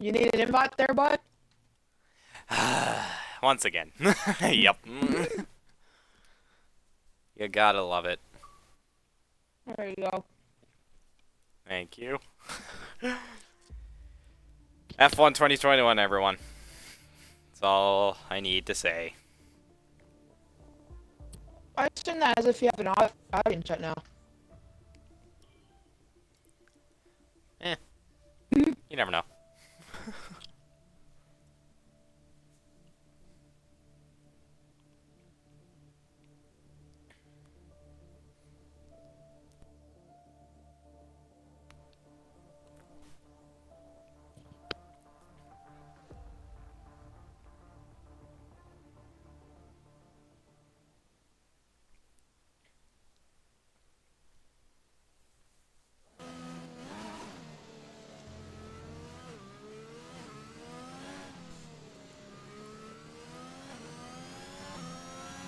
You need an invite there, bud? Once again. Yep. You gotta love it. There you go. Thank you. F1 2021, everyone. That's all I need to say. I assume that as if you have an audience right now. You never know.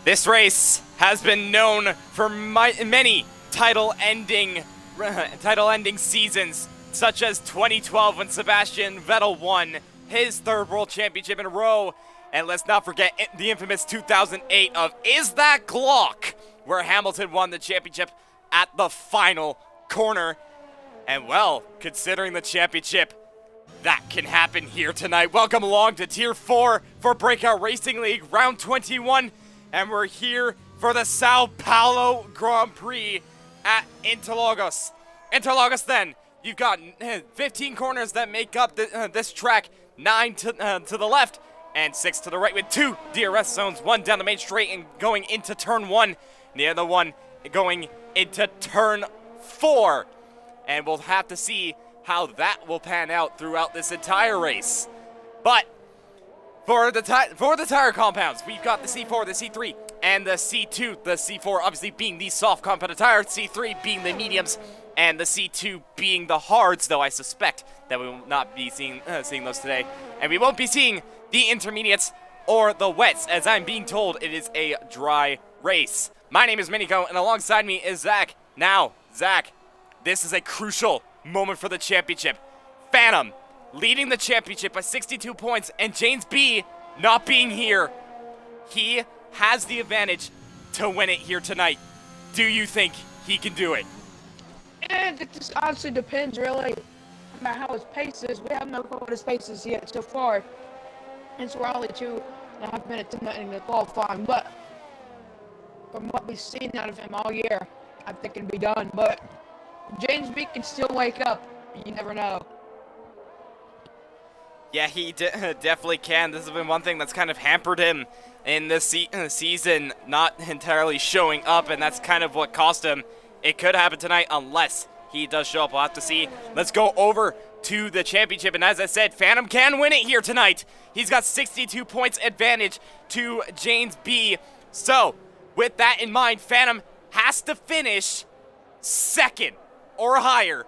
This race has been known for many title-ending seasons, such as 2012 when Sebastian Vettel won his third World Championship in a row, and let's not forget the infamous 2008 of Is That Glock, where Hamilton won the championship at the final corner. And well, considering the championship, that can happen here tonight. Welcome along to Tier 4 for Breakout Racing League, Round 21. And we're here for the São Paulo Grand Prix at Interlagos. Interlagos, then, you've got 15 corners that make up this track, 9 to the left and 6 to the right, with 2 DRS zones, 1 down the main straight and going into turn 1, and the other one going into turn 4. And we'll have to see how that will pan out throughout this entire race. But for the tire compounds, we've got the C4, the C3, and the C2. The C4 obviously being the soft compounded tire, C3 being the mediums, and the C2 being the hards, though I suspect that we will not be seeing those today. And we won't be seeing the intermediates or the wets, as I'm being told it is a dry race. My name is Miniko, and alongside me is Zach. Now, Zach, this is a crucial moment for the championship. Phantom leading the championship by 62 points, and James B not being here. He has the advantage to win it here tonight. Do you think he can do it? And it just honestly depends, really, on how his pace is. We haven't known what his pace is yet so far. And so we're only 2.5 minutes in the qualifying. But from what we've seen out of him all year, I think it'll be done. But James B can still wake up. You never know. Yeah, he definitely can. This has been one thing that's kind of hampered him in this season, not entirely showing up, and that's kind of what cost him. It could happen tonight unless he does show up. We'll have to see. Let's go over to the championship, and as I said, Phantom can win it here tonight. He's got 62 points advantage to James B. So, with that in mind, Phantom has to finish second or higher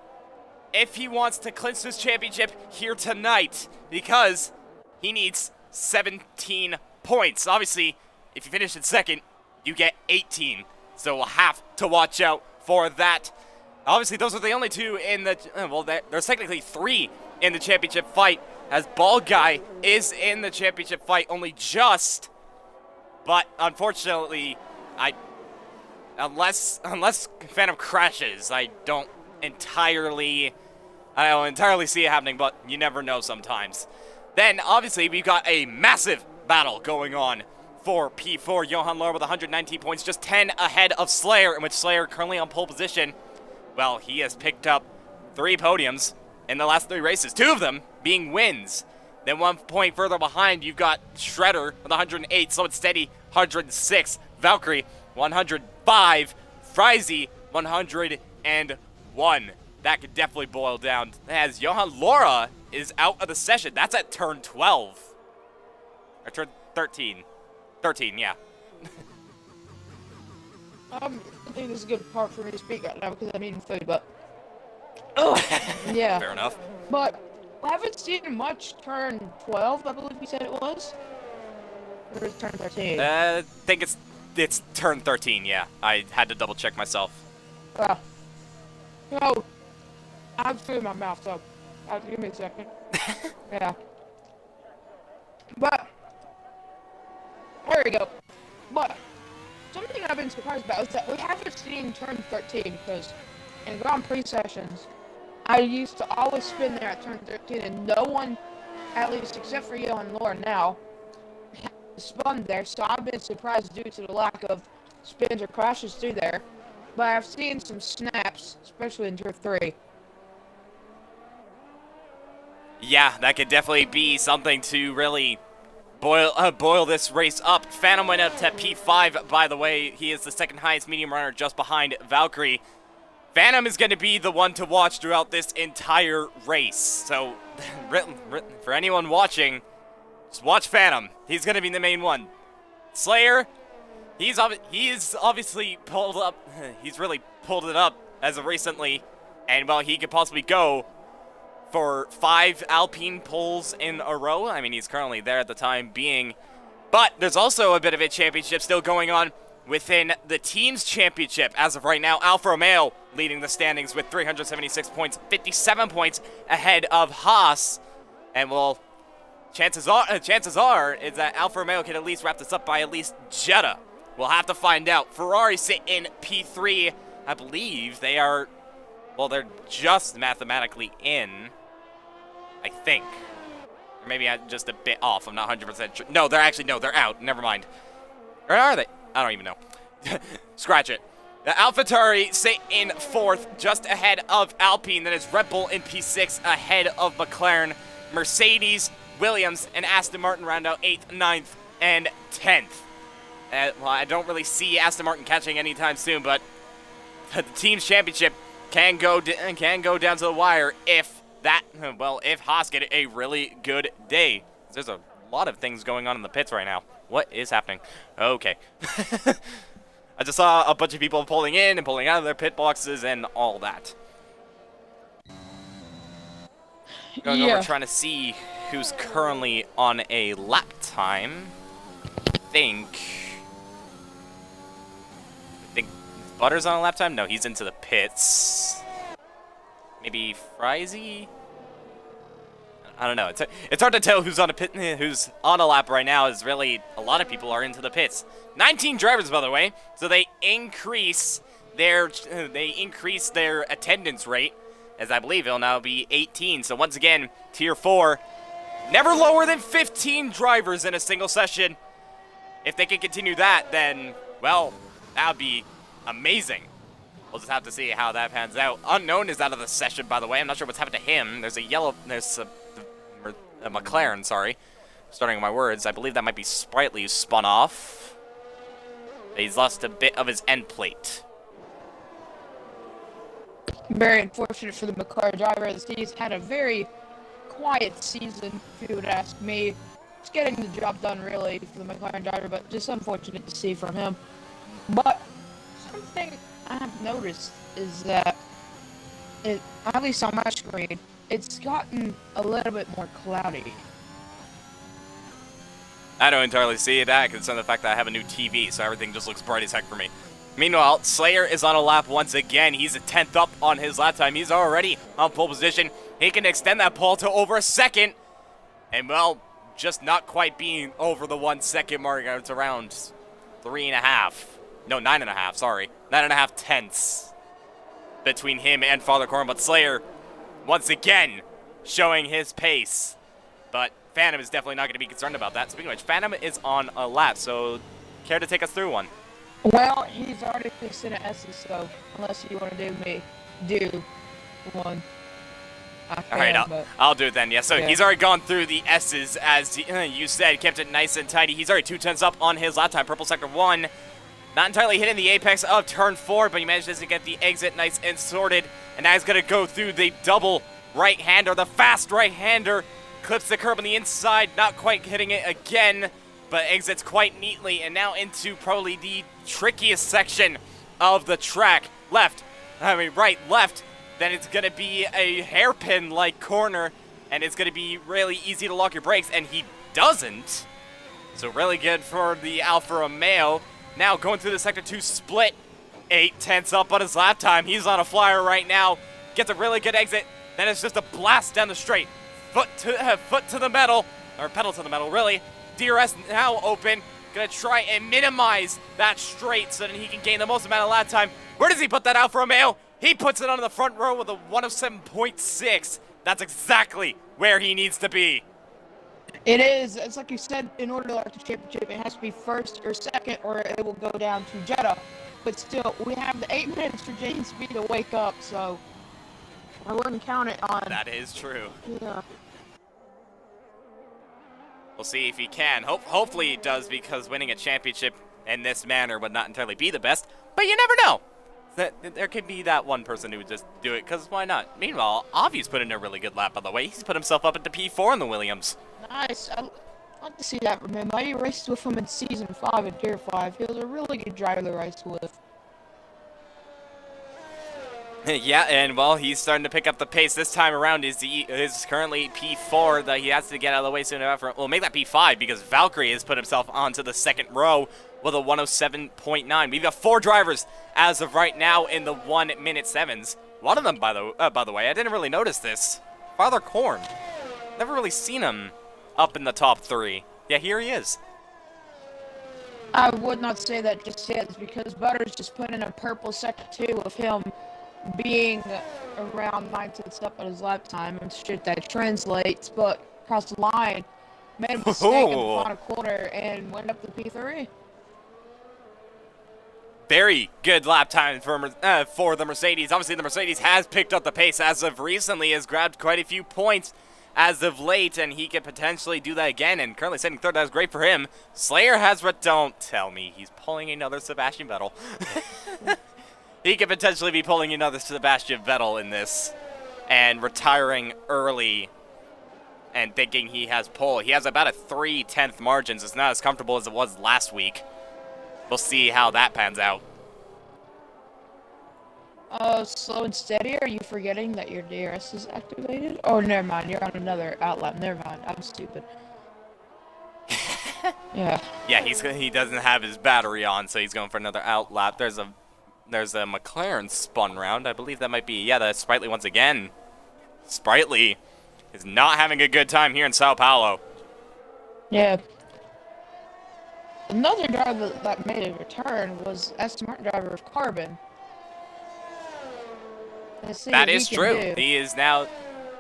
if he wants to clinch this championship here tonight, because he needs 17 points. Obviously, if you finish in second, you get 18. So we'll have to watch out for that. Obviously, those are the only 2 in the... well, there's technically 3 in the championship fight, as Bald Guy is in the championship fight only just. But unfortunately, unless Phantom crashes, I don't entirely see it happening, but you never know sometimes. Then, obviously, we've got a massive battle going on for P4. Johan Lahr with 119 points, just 10 ahead of Slayer, in which Slayer currently on pole position. Well, he has picked up 3 podiums in the last 3 races, 2 of them being wins. Then 1 point further behind, you've got Shredder with 108, Slow and Steady, 106, Valkyrie, 105, Frizy, 101. That could definitely boil down, as Johan Lahr is out of the session. That's at turn 12. Or turn 13. 13, yeah. I think this is a good part for me to speak right now because I'm eating food, but... Oh, yeah. Fair enough. But I haven't seen much turn 12, I believe you said it was. Or is it turn 13? I think it's turn 13, yeah. I had to double check myself. Oh. I have food in my mouth, so give me a second. Yeah. But, there we go. But, something I've been surprised about is that we haven't seen turn 13, because in Grand Prix sessions, I used to always spin there at turn 13, and no one, at least except for you and Laura now, spun there, so I've been surprised due to the lack of spins or crashes through there. But I've seen some snaps, especially in turn 3. Yeah, that could definitely be something to really boil this race up. Phantom went up to P5, by the way. He is the second highest medium runner just behind Valkyrie. Phantom is going to be the one to watch throughout this entire race. So, for anyone watching, just watch Phantom. He's going to be the main one. Slayer, he's obviously pulled up. He's really pulled it up as of recently. And, well, he could possibly go for 5 Alpine poles in a row. I mean, he's currently there at the time being. But there's also a bit of a championship still going on within the Teams Championship. As of right now, Alfa Romeo leading the standings with 376 points, 57 points ahead of Haas. And, well, chances are is that Alfa Romeo can at least wrap this up by at least Jeddah. We'll have to find out. Ferrari sit in P3. I believe they are, well, they're just mathematically in, I think. Or maybe I'm just a bit off. I'm not 100% sure. No, they're out. Never mind. Or are they? I don't even know. Scratch it. The AlphaTauri sit in 4th, just ahead of Alpine. Then it's Red Bull in P6, ahead of McLaren. Mercedes, Williams, and Aston Martin round out 8th, 9th, and 10th. Well, I don't really see Aston Martin catching anytime soon, but the Teams Championship can go down to the wire if Haas get a really good day. There's a lot of things going on in the pits right now. What is happening? Okay. I just saw a bunch of people pulling in and pulling out of their pit boxes and all that. Going over trying to see who's currently on a lap time. I think Butter's on a lap time? No, he's into the pits. Maybe Frizy? I don't know. It's hard to tell who's on a lap right now, as really a lot of people are into the pits. 19 drivers, by the way, so they increase their attendance rate, as I believe it'll now be 18. So once again, Tier 4, never lower than 15 drivers in a single session. If they can continue that, then, well, that would be amazing. We'll just have to see how that pans out. Unknown is out of the session, by the way. I'm not sure what's happened to him. There's a McLaren, sorry. Starting my words. I believe that might be Sprightly who spun off. He's lost a bit of his end plate. Very unfortunate for the McLaren driver, as he's had a very quiet season, if you would ask me. He's getting the job done, really, for the McLaren driver, but just unfortunate to see from him. But something I have noticed is that, at least on my screen, it's gotten a little bit more cloudy. I don't entirely see that, considering the fact that I have a new TV, so everything just looks bright as heck for me. Meanwhile, Slayer is on a lap once again. He's a 10th up on his lap time. He's already on pole position. He can extend that pole to over a second. And, well, just not quite being over the 1 second mark. It's around 3.5. No, 9.5, sorry. 9.5 tenths between him and Father Corn. But Slayer, once again, showing his pace. But Phantom is definitely not going to be concerned about that. Speaking of which, Phantom is on a lap, so care to take us through one? Well, he's already fixed in an S's, so unless you want to do one. Alright, I'll do it then. Yeah, so he's already gone through the S's, as you said, kept it nice and tidy. He's already 2 tenths up on his lap time. Purple Sector 1. Not entirely hitting the apex of turn 4, but he manages to get the exit nice and sorted. And now he's going to go through the double right-hander, the fast right-hander. Clips the curb on the inside, not quite hitting it again, but exits quite neatly. And now into probably the trickiest section of the track. Right, left. Then it's going to be a hairpin-like corner, and it's going to be really easy to lock your brakes, and he doesn't. So really good for the Alfa Romeo. Now going through the Sector 2 split, 8 tenths up on his lap time. He's on a flyer right now. Gets a really good exit. Then it's just a blast down the straight. foot to the metal, or pedal to the metal, really. DRS now open, gonna try and minimize that straight so that he can gain the most amount of lap time. Where does he put that out for Romeo? He puts it on the front row with a 107.6. That's exactly where he needs to be. It is. It's like you said, in order to like the championship, it has to be first or second, or it will go down to Jeddah. But still, we have the 8 minutes for James B to wake up, so I wouldn't count it on. That is true. Yeah. We'll see if he can. Hopefully he does, because winning a championship in this manner would not entirely be the best. But you never know. There could be that one person who would just do it, because why not? Meanwhile, Avi's put in a really good lap, by the way. He's put himself up into P4 in the Williams. Nice. I like to see that from him. I raced with him in Season 5 at Tier 5. He was a really good driver to race with. Yeah, and well, he's starting to pick up the pace this time around. Is currently P4 that he has to get out of the way soon enough. Well, make that P5 because Valkyrie has put himself onto the second row with a 107.9. We've got 4 drivers as of right now in the 1-minute 7s. One of them, by the way, I didn't really notice this. Father Korn. Never really seen him up in the top 3. Yeah, here he is. I would not say that just yet, because Butters just put in a purple sector 2 of him being around 9 tenths up on his lap time, and shit that translates, but across the line, made a mistake in the final quarter and went up to P3. Very good lap time for the Mercedes. Obviously, the Mercedes has picked up the pace as of recently, has grabbed quite a few points as of late, and he could potentially do that again, and currently sitting third. That was great for him. Slayer has, don't tell me he's pulling another Sebastian Vettel. He could potentially be pulling another Sebastian Vettel in this and retiring early and thinking he has pole. He has about a 3/10 margins. It's not as comfortable as it was last week. We'll see how that pans out. Slow and steady, are you forgetting that your DRS is activated? Oh, never mind, you're on another outlap. Never mind, I'm stupid. Yeah. Yeah, he doesn't have his battery on, so he's going for another outlap. There's a McLaren spun round. I believe that might be, yeah, that's Sprightly once again. Sprightly is not having a good time here in Sao Paulo. Yeah. Another driver that made a return was Aston Martin driver of Carbon. That is true. He is now,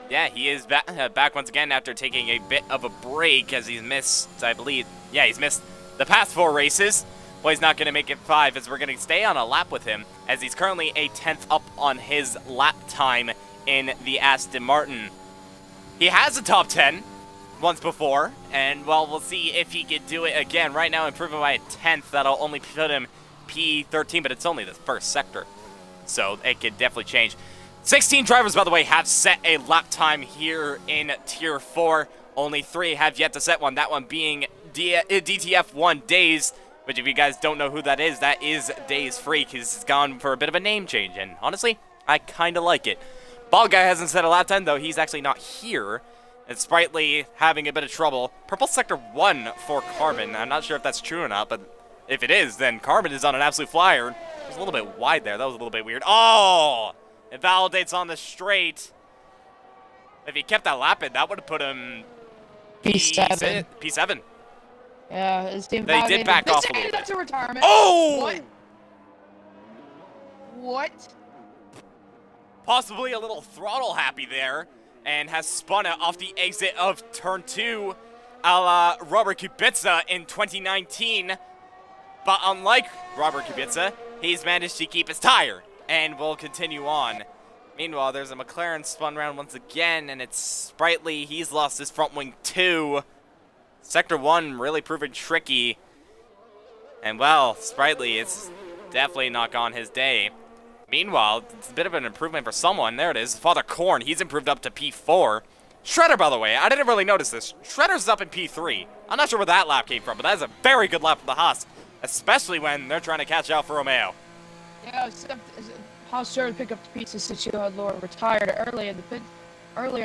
yeah, he is back once again after taking a bit of a break as he's missed, I believe, yeah, he's missed the past 4 races. Well, he's not going to make it 5 as we're going to stay on a lap with him as he's currently a 10th up on his lap time in the Aston Martin. He has a top 10 once before, and, well, we'll see if he could do it again. Right now, improving by a 10th. That'll only put him P13, but it's only the first sector, so it could definitely change. 16 drivers, by the way, have set a lap time here in Tier 4. Only 3 have yet to set one, that one being DTF1 Days. But if you guys don't know who that is Days Freak. He's gone for a bit of a name change, and honestly, I kind of like it. Ball Guy hasn't set a lap time, though. He's actually not here. And Sprightly having a bit of trouble. Purple Sector 1 for Carbon. I'm not sure if that's true or not, but if it is, then Carbon is on an absolute flyer. It was a little bit wide there. That was a little bit weird. Oh! It validates on the straight. If he kept that lap in, that would have put him P7. P7. Yeah, his team they did back off a little bit. That's a retirement. Oh! What? Possibly a little throttle happy there, and has spun it off the exit of Turn 2 a la Robert Kubica in 2019. But unlike Robert Kubica, he's managed to keep his tire and will continue on. Meanwhile, there's a McLaren spun round once again, and it's Sprightly. He's lost his front wing too. Sector 1 really proving tricky. And, well, Sprightly, it's definitely not gone his day. Meanwhile, it's a bit of an improvement for someone. There it is. Father Korn, he's improved up to P4. Shredder, by the way, I didn't really notice this. Shredder's up in P3. I'm not sure where that lap came from, but that is a very good lap for the Haas, especially when they're trying to catch Alfa Romeo. Yeah, except Haas started to pick up the pieces since Johan Lord retired earlier in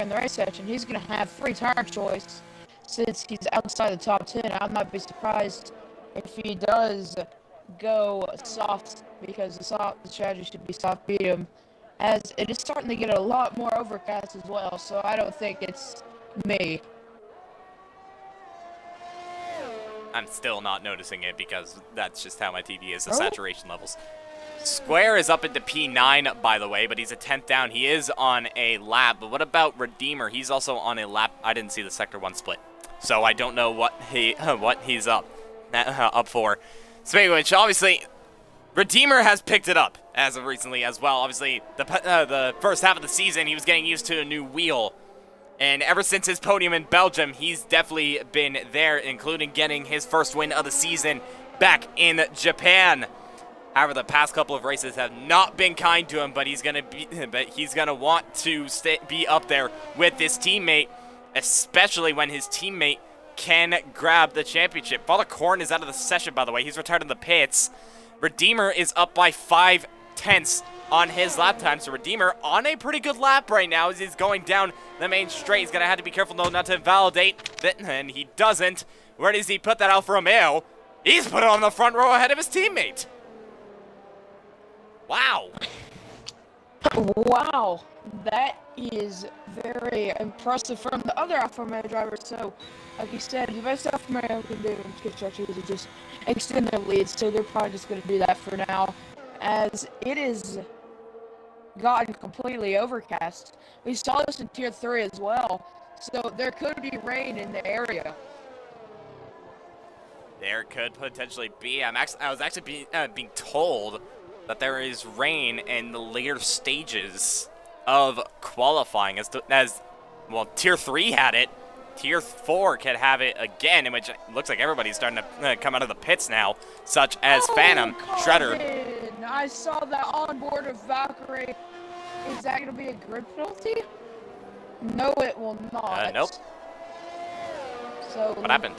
the race session. He's going to have free tire choice since he's outside the top 10. I'd not be surprised if he does go soft, because the strategy should be soft medium, as it is starting to get a lot more overcast as well. So I don't think it's Me. I'm still not noticing it because that's just how my TV is, the Oh. saturation levels. Square is up into P9, by the way, but he's a 10th down. He is on a lap, but what about Redeemer? He's also on a lap. I didn't see the Sector 1 split, so I don't know what he's up for. Speaking of which, obviously, Redeemer has picked it up as of recently as well. Obviously, the first half of the season, he was getting used to a new wheel. And ever since his podium in Belgium, he's definitely been there, including getting his first win of the season back in Japan. However, the past couple of races have not been kind to him, but he's gonna want to be up there with his teammate, especially when his teammate can grab the championship. Father Korn is out of the session, by the way. He's retired in the pits. Redeemer is up by 5/10 on his lap time. So Redeemer on a pretty good lap right now as he's going down the main straight. He's going to have to be careful, though, not to invalidate that, and he doesn't. Where does he put that Alfa Romeo? He's put it on the front row ahead of his teammate. Wow. Wow. That is very impressive from the other Alfa Romeo drivers. So, like you said, the best Alfa Romeo can do in construction is just extend their leads. So they're probably just going to do that for now, as it is gotten completely overcast. We saw this in Tier 3 as well, so there could be rain in the area. There could potentially be. I was actually being told that there is rain in the later stages of qualifying, as well, Tier 3 had it. Tier 4 could have it again, in which it looks like everybody's starting to come out of the pits now, such as Phantom, Shredder. I saw that on board of Valkyrie. Is that going to be a grid penalty? No, it will not. Nope. So What happened?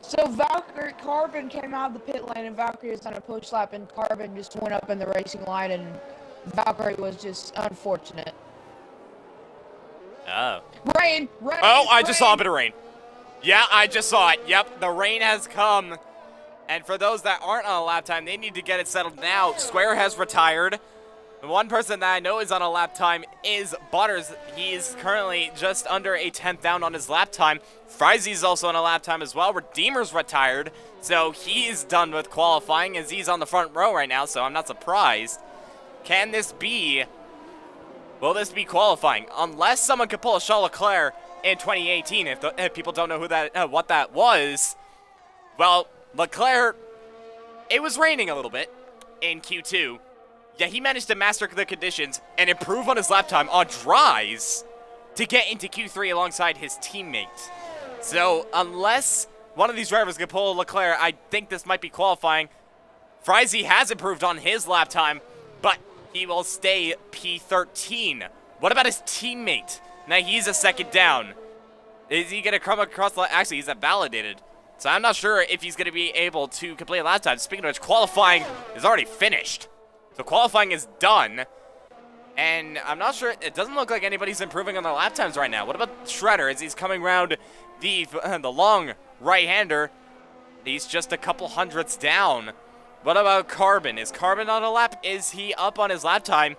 So Valkyrie, Carbon came out of the pit lane, and Valkyrie was on a push lap, and Carbon just went up in the racing line, and Valkyrie was just unfortunate. Oh. Rain! Oh, I just saw a bit of rain. Yeah, I just saw it. Yep, the rain has come. And for those that aren't on a lap time, they need to get it settled now. Square has retired. The one person that I know is on a lap time is Butters. He's currently just under a 10th down on his lap time. Frizzy's also on a lap time as well. Redeemer's retired, so he's done with qualifying as he's on the front row right now, so I'm not surprised. Can this be... Will this be qualifying? Unless someone could pull a Charles Leclerc in 2018, if people don't know who that what that was. Well, Leclerc, it was raining a little bit in Q2. Yeah, he managed to master the conditions and improve on his lap time on dries to get into Q3 alongside his teammate. So, unless one of these drivers can pull Leclerc, I think this might be qualifying. Frizzy has improved on his lap time, but he will stay P13. What about his teammate? Now he's a second down. Is he going to come across the... Actually, he's validated. So I'm not sure if he's going to be able to complete a lap time. Speaking of which, qualifying is already finished. So qualifying is done. And I'm not sure... It doesn't look like anybody's improving on their lap times right now. What about Shredder as he's coming around the long right-hander? He's just a couple hundredths down. What about Carbon? Is Carbon on a lap? Is he up on his lap time?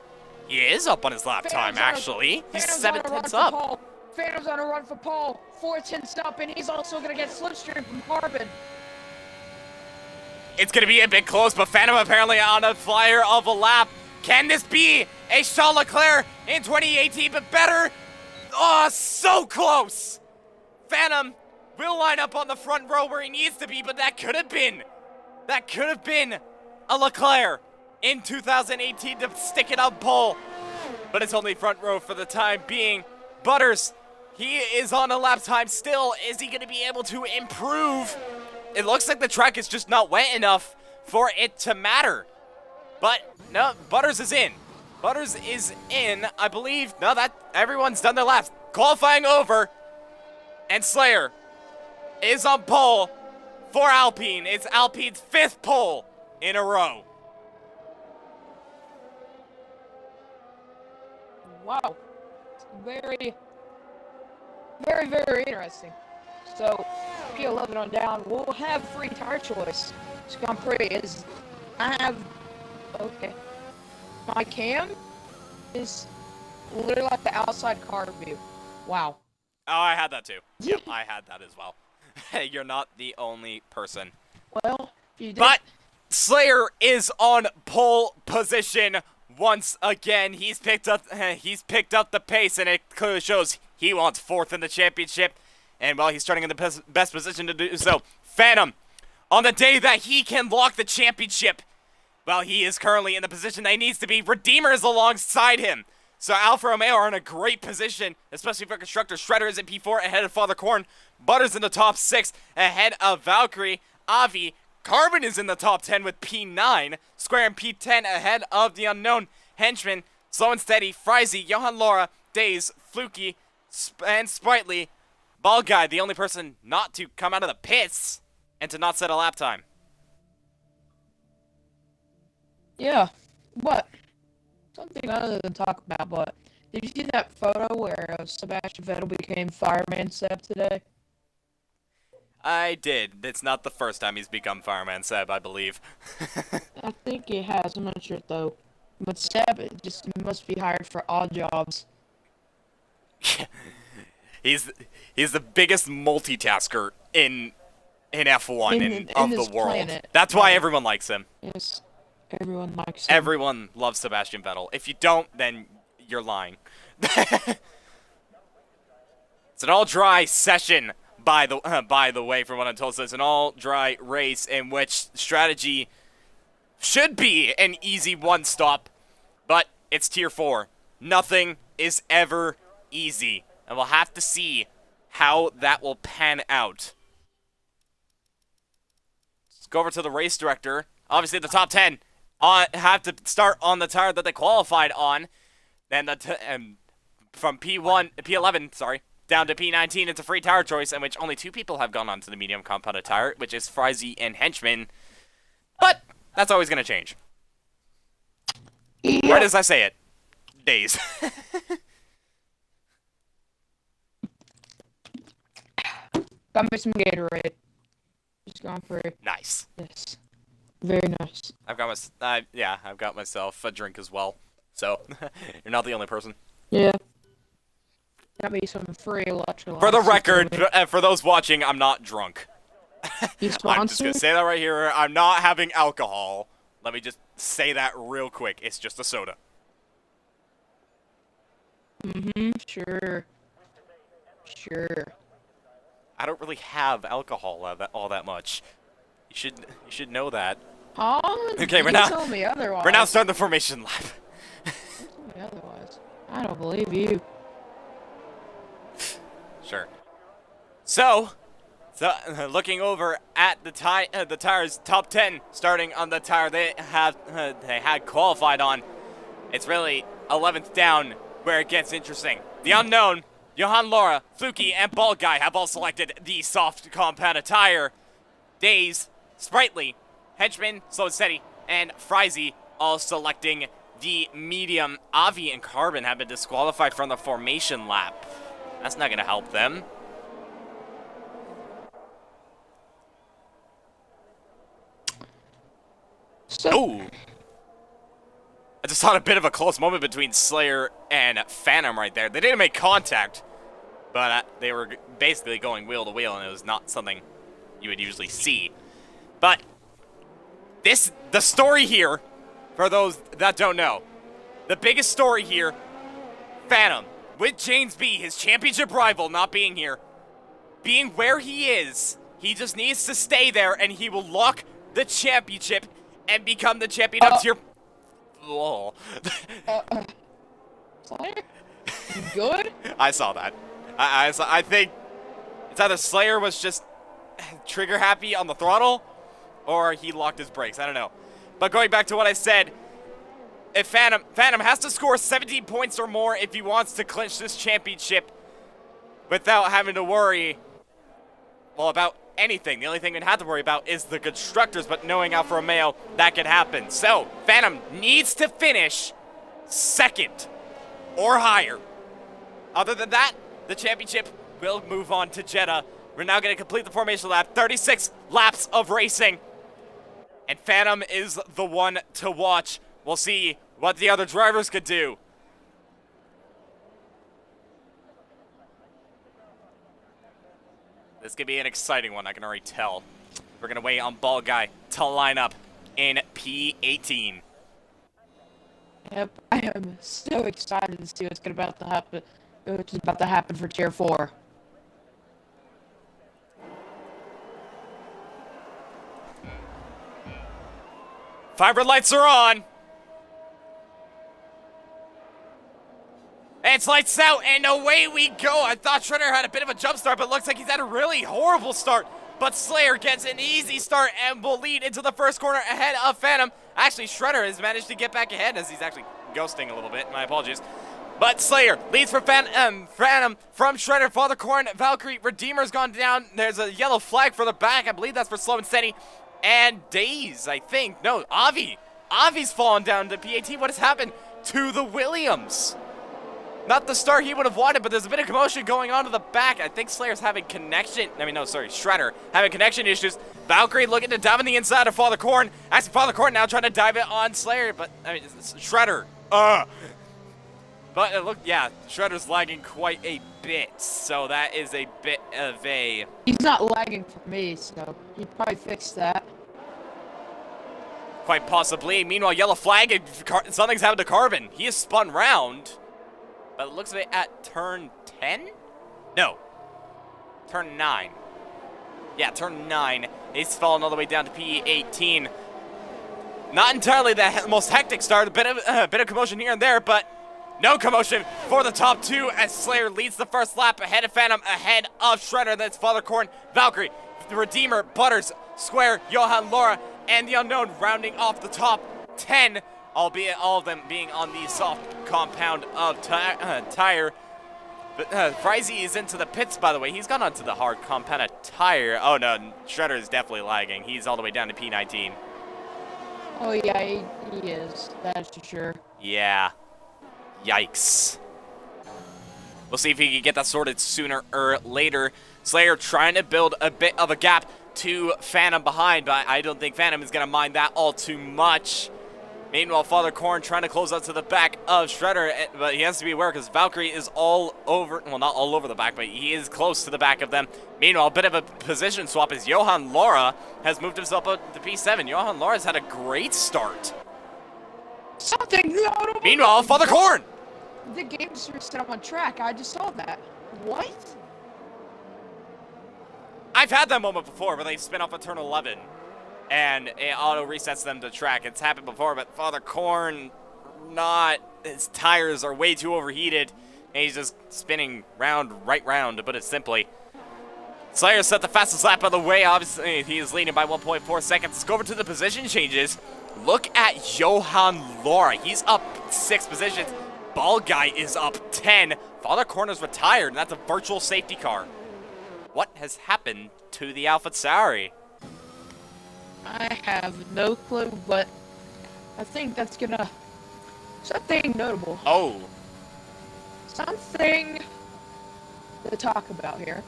He is up on his lap time, actually. He's 7 tenths up. Phantom's on a run for Paul. 4 tenths up, and he's also going to get slipstream from Carbon. It's going to be a bit close, but Phantom apparently on a flyer of a lap. Can this be a Charles Leclerc in 2018, but better? Oh, so close. Phantom will line up on the front row where he needs to be, but that could have been a Leclerc in 2018 to stick it on pole. But it's only front row for the time being. Butters, he is on a lap time still. Is he going to be able to improve? It looks like the track is just not wet enough for it to matter. But no, Butters is in. Butters is in, I believe. No, that everyone's done their laps. Qualifying over. And Slayer is on pole for Alpine. It's Alpine's 5th pole in a row. Wow. Very, very, very interesting. So, P11 on down, we'll have free tire choice. Grand Prix is, okay. My cam is literally like the outside car view. Wow. Oh, I had that too. Yep, I had that as well. You're not the only person. Well, you did. But Slayer is on pole position once again. He's picked up the pace, and it clearly shows he wants 4th in the championship. And well, he's starting in the best position to do so. Phantom, on the day that he can lock the championship, well, he is currently in the position that he needs to be. Redeemer is alongside him. So Alfa Romeo are in a great position, especially for constructors. Shredder is in P4 ahead of Father Korn. Butters in the top 6 ahead of Valkyrie. Avi, Carbon is in the top 10 with P9. Square and P10 ahead of the unknown. Henchman, Slow and Steady, Frizy, Johan Laura, Daze, Fluky, and Sprightly. Ball Guy, the only person not to come out of the pits and to not set a lap time. Yeah, what? Something other than talk about, but did you see that photo where Sebastian Vettel became Fireman Seb today? I did. It's not the first time he's become Fireman Seb, I believe. I think he has. I'm not sure though. But Seb just must be hired for odd jobs. He's the biggest multitasker in F1 in the world. Planet. That's why everyone likes him. Yes, everyone likes him. Everyone loves Sebastian Vettel. If you don't, then you're lying. It's an all-dry session, by the way, from what I'm told. So it's an all-dry race in which strategy should be an easy one-stop, but it's Tier 4. Nothing is ever easy, and we'll have to see how that will pan out. Let's go over to the race director. Obviously, the top 10 have to start on the tire that they qualified on. Then from P11, down to P19, it's a free tire choice, in which only 2 people have gone on to the medium compounded tire, which is Frizy and Henchman. But that's always going to change. Yeah. Right as I say it. Days. Got me some Gatorade. Just gone for it. Nice. Yes. Very nice. I've got myself a drink as well. So, you're not the only person. Yeah. Got me some free electrolytes. For the record, for those watching, I'm not drunk. You I'm just gonna say that right here. I'm not having alcohol. Let me just say that real quick. It's just a soda. Sure. Sure. I don't really have alcohol all that much. You should know that. Huh? Okay, You told me otherwise. we're now starting the formation lap. You told me otherwise. I don't believe you. Sure. So looking over at the tires, top 10 starting on the tire they had qualified on. It's really 11th down where it gets interesting. The unknown, Johan Laura, Fluky, and Bald Guy have all selected the soft compounded tire. Daze, Sprightly, Henchman, Slow and Steady, and Frizy all selecting the medium. Avi and Carbon have been disqualified from the formation lap. That's not going to help them. Ooh. I just saw a bit of a close moment between Slayer and Phantom right there. They didn't make contact, but they were basically going wheel to wheel, and it was not something you would usually see. But the story here, for those that don't know, the biggest story here, Phantom, with James B, his championship rival, not being here, being where he is, he just needs to stay there, and he will lock the championship and become the champion of tier. Whoa. Slayer? You good? I saw that. I think it's either Slayer was just trigger happy on the throttle, or he locked his brakes. I don't know. But going back to what I said, if Phantom has to score 17 points or more if he wants to clinch this championship without having to worry, well, about anything. The only thing we'd have to worry about is the constructors, but knowing Alfa Romeo, that could happen. So, Phantom needs to finish second or higher. Other than that, the championship will move on to Jeddah. We're now going to complete the formation lap, 36 laps of racing. And Phantom is the one to watch. We'll see what the other drivers could do. This could be an exciting one, I can already tell. We're going to wait on Ball Guy to line up in P18. Yep, I am so excited to see what's about to happen for Tier 4. Fiber lights are on. And it's lights out, and away we go. I thought Shredder had a bit of a jump start, but it looks like he's had a really horrible start. But Slayer gets an easy start and will lead into the first corner ahead of Phantom. Actually, Shredder has managed to get back ahead as he's actually ghosting a little bit. My apologies. But Slayer leads for Phantom from Shredder. Father Corn, Valkyrie, Redeemer's gone down. There's a yellow flag for the back. I believe that's for Slow and Steady. And Daze, I think. No, Avi. Avi's fallen down to P18. What has happened to the Williams? Not the start he would have wanted, but there's a bit of commotion going on to the back. I think Slayer's having Shredder having connection issues. Valkyrie looking to dive on the inside of Father Corn. Actually, Father Corn now trying to dive it on Slayer, but, it's Shredder. But yeah, Shredder's lagging quite a bit, so that is a bit of a... He's not lagging for me, so he probably fixed that. Quite possibly. Meanwhile, yellow flag, something's happened to Carbon. He is spun round. But it looks like at turn 10? No. Turn 9. Yeah, turn 9. He's fallen all the way down to P18. Not entirely the most hectic start. A bit of commotion here and there, but no commotion for the top two as Slayer leads the first lap ahead of Phantom, ahead of Shredder. That's Father Corn, Valkyrie, the Redeemer, Butters, Square, Johan, Laura, and the Unknown rounding off the top 10. Albeit all of them being on the soft compound of tire. But Frizy is into the pits, by the way. He's gone onto the hard compound of tire. Oh, no, Shredder is definitely lagging. He's all the way down to P19. Oh, yeah, he is. That's for sure. Yeah. Yikes. We'll see if he can get that sorted sooner or later. Slayer trying to build a bit of a gap to Phantom behind, but I don't think Phantom is going to mind that all too much. Meanwhile, Father Corn trying to close out to the back of Shredder, but he has to be aware because Valkyrie is all over, well, not all over the back, but he is close to the back of them. Meanwhile, a bit of a position swap as Johan Laura has moved himself up to P7. Johan Laura's had a great start. Something notable. Meanwhile, Father Corn! The game's reset on track. I just saw that. What? I've had that moment before where they spin off a turn 11. And it auto resets them to track. It's happened before, but Father Corn, his tires are way too overheated, and he's just spinning right round, to put it simply. Slayer set the fastest lap of the way. Obviously, he is leading by 1.4 seconds. Let's go over to the position changes. Look at Johan Laura. He's up 6 positions. Ball Guy is up 10. Father Corn is retired, and that's a virtual safety car. What has happened to the Alpha Tauri? I have no clue, but I think that's gonna... something notable. Oh. Something to talk about here.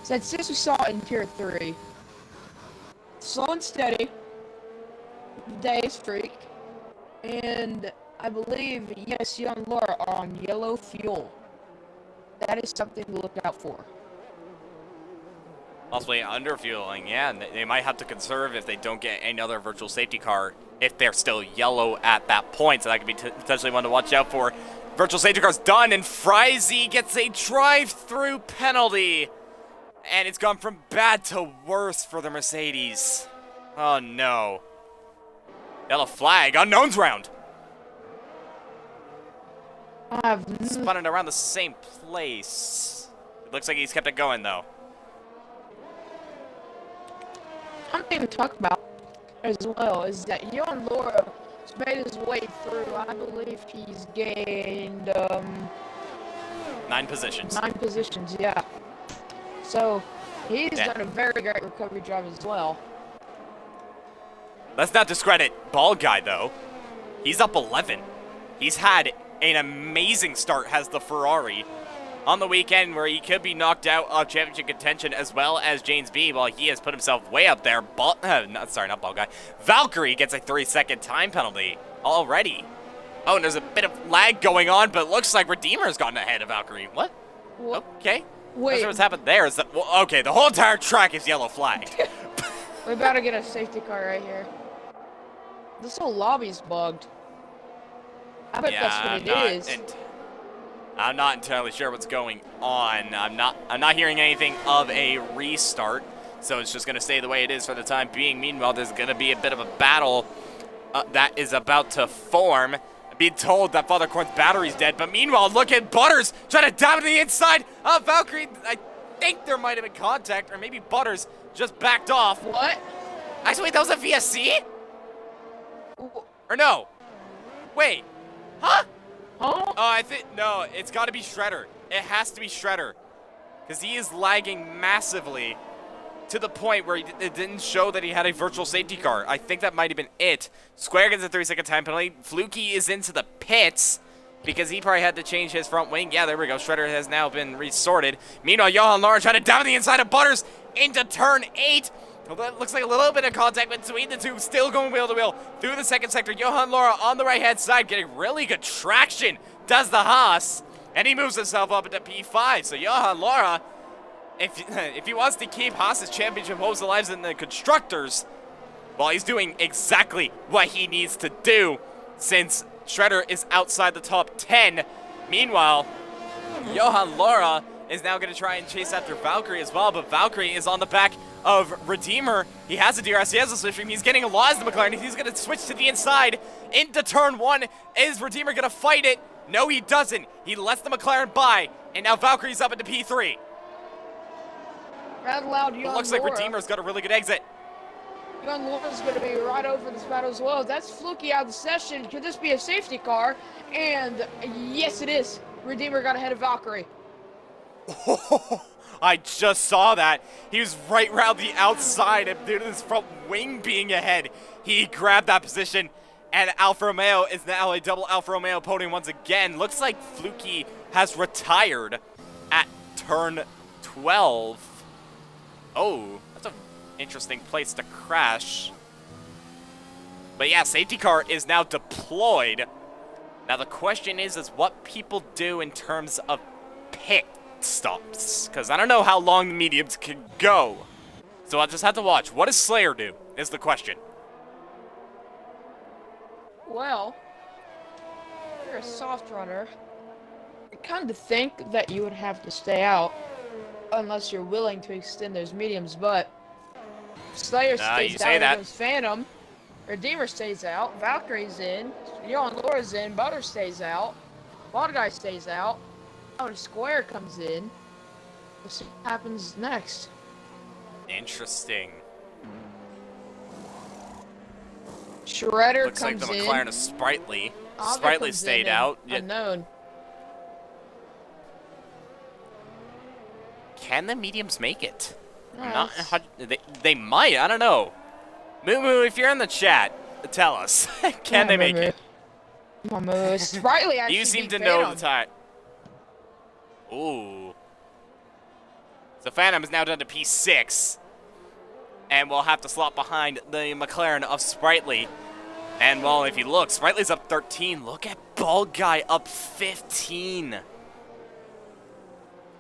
Since we saw in Tier 3, Slow and Steady, Days Freak, and I believe, yes, Young Laura are on yellow fuel. That is something to look out for. Possibly underfueling, yeah, and they might have to conserve if they don't get any other virtual safety car if they're still yellow at that point, so that could be potentially one to watch out for. Virtual safety car's done, and Frizy gets a drive-through penalty, and it's gone from bad to worse for the Mercedes. Oh no. Yellow flag, Unknown's round. Spun it around the same place. It looks like he's kept it going though. Something to talk about as well is that Yohan Laura has made his way through. I believe he's gained 9 positions. 9 positions, yeah. So he's done a very great recovery drive as well. Let's not discredit Ball Guy though. He's up 11. He's had an amazing start, has the Ferrari. On the weekend where he could be knocked out of championship contention as well as James B. While he has put himself way up there. Not Ball Guy. Valkyrie gets a 3-second time penalty already. Oh, and there's a bit of lag going on, but it looks like Redeemer's gotten ahead of Valkyrie. What? What? Okay. Wait, What's happened there is that, well, okay, the whole entire track is yellow flagged. we're about to get a safety car right here. This whole lobby's bugged. I bet that's what it is. I'm not entirely sure what's going on. I'm not hearing anything of a restart, so it's just going to stay the way it is for the time being. Meanwhile, there's going to be a bit of a battle that is about to form. Being told that Father Corn's battery's dead, but meanwhile, look at Butters trying to dive to the inside of Valkyrie. I think there might have been contact, or maybe Butters just backed off. What? Actually, wait, that was a VSC? Or no? Wait. Huh? Huh? Oh, I think, no, it's got to be Shredder. It has to be Shredder. Because he is lagging massively to the point where it didn't show that he had a virtual safety car. I think that might have been it. Square gets a 3-second time penalty. Fluky is into the pits because he probably had to change his front wing. Yeah, there we go. Shredder has now been resorted. Meanwhile, Johan Laura trying to down the inside of Butters into turn 8. That looks like a little bit of contact between the two. Still going wheel to wheel through the second sector. Johan Laura on the right-hand side getting really good traction. Does the Haas. And he moves himself up into P5. So Johan Laura, if he wants to keep Haas's championship hopes alive in the Constructors, well, he's doing exactly what he needs to do since Shredder is outside the top 10. Meanwhile, Johan Laura is now going to try and chase after Valkyrie as well, but Valkyrie is on the back of Redeemer. He has a DRS, he has a switching, he's getting a lost to McLaren, he's going to switch to the inside into turn 1. Is Redeemer going to fight it? No, he doesn't. He lets the McLaren by, and now Valkyrie's up into P3. That allowed Young It looks like Redeemer's got a really good exit. Young Laura's going to be right over this battle as well. That's Fluky out of the session. Could this be a safety car? And yes, it is. Redeemer got ahead of Valkyrie. I just saw that. He was right around the outside, and due to his front wing being ahead, he grabbed that position. And Alfa Romeo is now a double Alfa Romeo podium once again. Looks like Fluky has retired at turn 12. Oh, that's an interesting place to crash. But yeah, safety car is now deployed. Now the question is what people do in terms of pit stops. Because I don't know how long the mediums can go. So I'll just have to watch. What does Slayer do is the question. Well, if you're a soft runner, I kind of think that you would have to stay out unless you're willing to extend those mediums, but Slayer stays out against Phantom, Redeemer stays out, Valkyrie's in, Johan Laura's in, Butter stays out, Bald Guy stays out, now Square comes in. We'll see what happens next. Interesting. Shredder Looks comes like the in. McLaren is Sprightly. Aga Sprightly comes stayed in out. Unknown. Can the mediums make it? Nice. They might. I don't know. Moo Moo, if you're in the chat, tell us. Can they make it? Come on, Moo. Sprightly actually You seem beat to know Phantom. the time. Ooh. So Phantom is now down to P6. And we'll have to slot behind the McLaren of Sprightly. And, well, if you look, Sprightly's up 13. Look at Bald Guy up 15.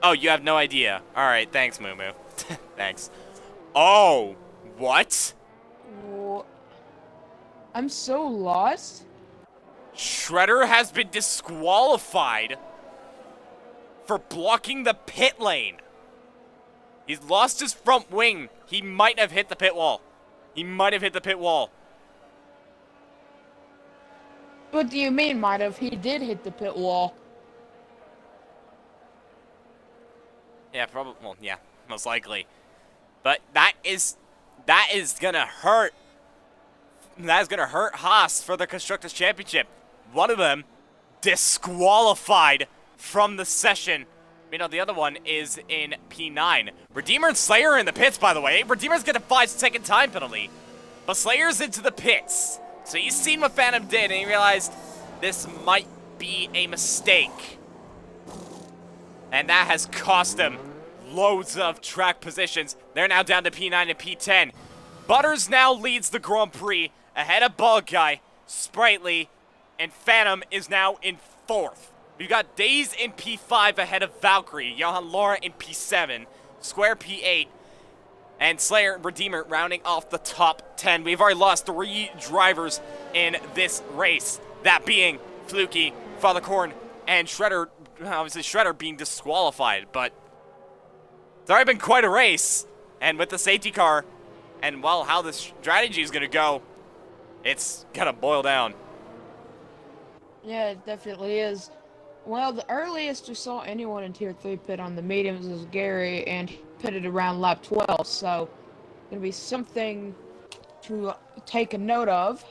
Oh, you have no idea. All right, thanks, Moo Moo. Thanks. Oh, what? I'm so lost. Shredder has been disqualified for blocking the pit lane. He's lost his front wing. He might have hit the pit wall. He might have hit the pit wall. What do you mean, might have? He did hit the pit wall. Yeah, probably. Well, yeah, most likely. But that is gonna hurt. That is gonna hurt Haas for the Constructors' Championship. One of them disqualified from the session. You know, the other one is in P9. Redeemer and Slayer are in the pits, by the way. Redeemer's getting a 5-second time penalty. But Slayer's into the pits. So he's seen what Phantom did, and he realized this might be a mistake. And that has cost him loads of track positions. They're now down to P9 and P10. Butters now leads the Grand Prix ahead of Bald Guy, Sprightly, and Phantom is now in 4th. We've got Days in P5 ahead of Valkyrie, Johan Laura in P7, Square P8, and Slayer and Redeemer rounding off the top 10. We've already lost 3 drivers in this race, that being Fluky, Father Korn, and Shredder. Obviously, Shredder being disqualified, but it's already been quite a race. And with the safety car, and well, how the strategy is going to go, it's going to boil down. Yeah, it definitely is. Well, the earliest we saw anyone in Tier 3 pit on the mediums was Gary, and he pitted around lap 12, so going to be something to take a note of,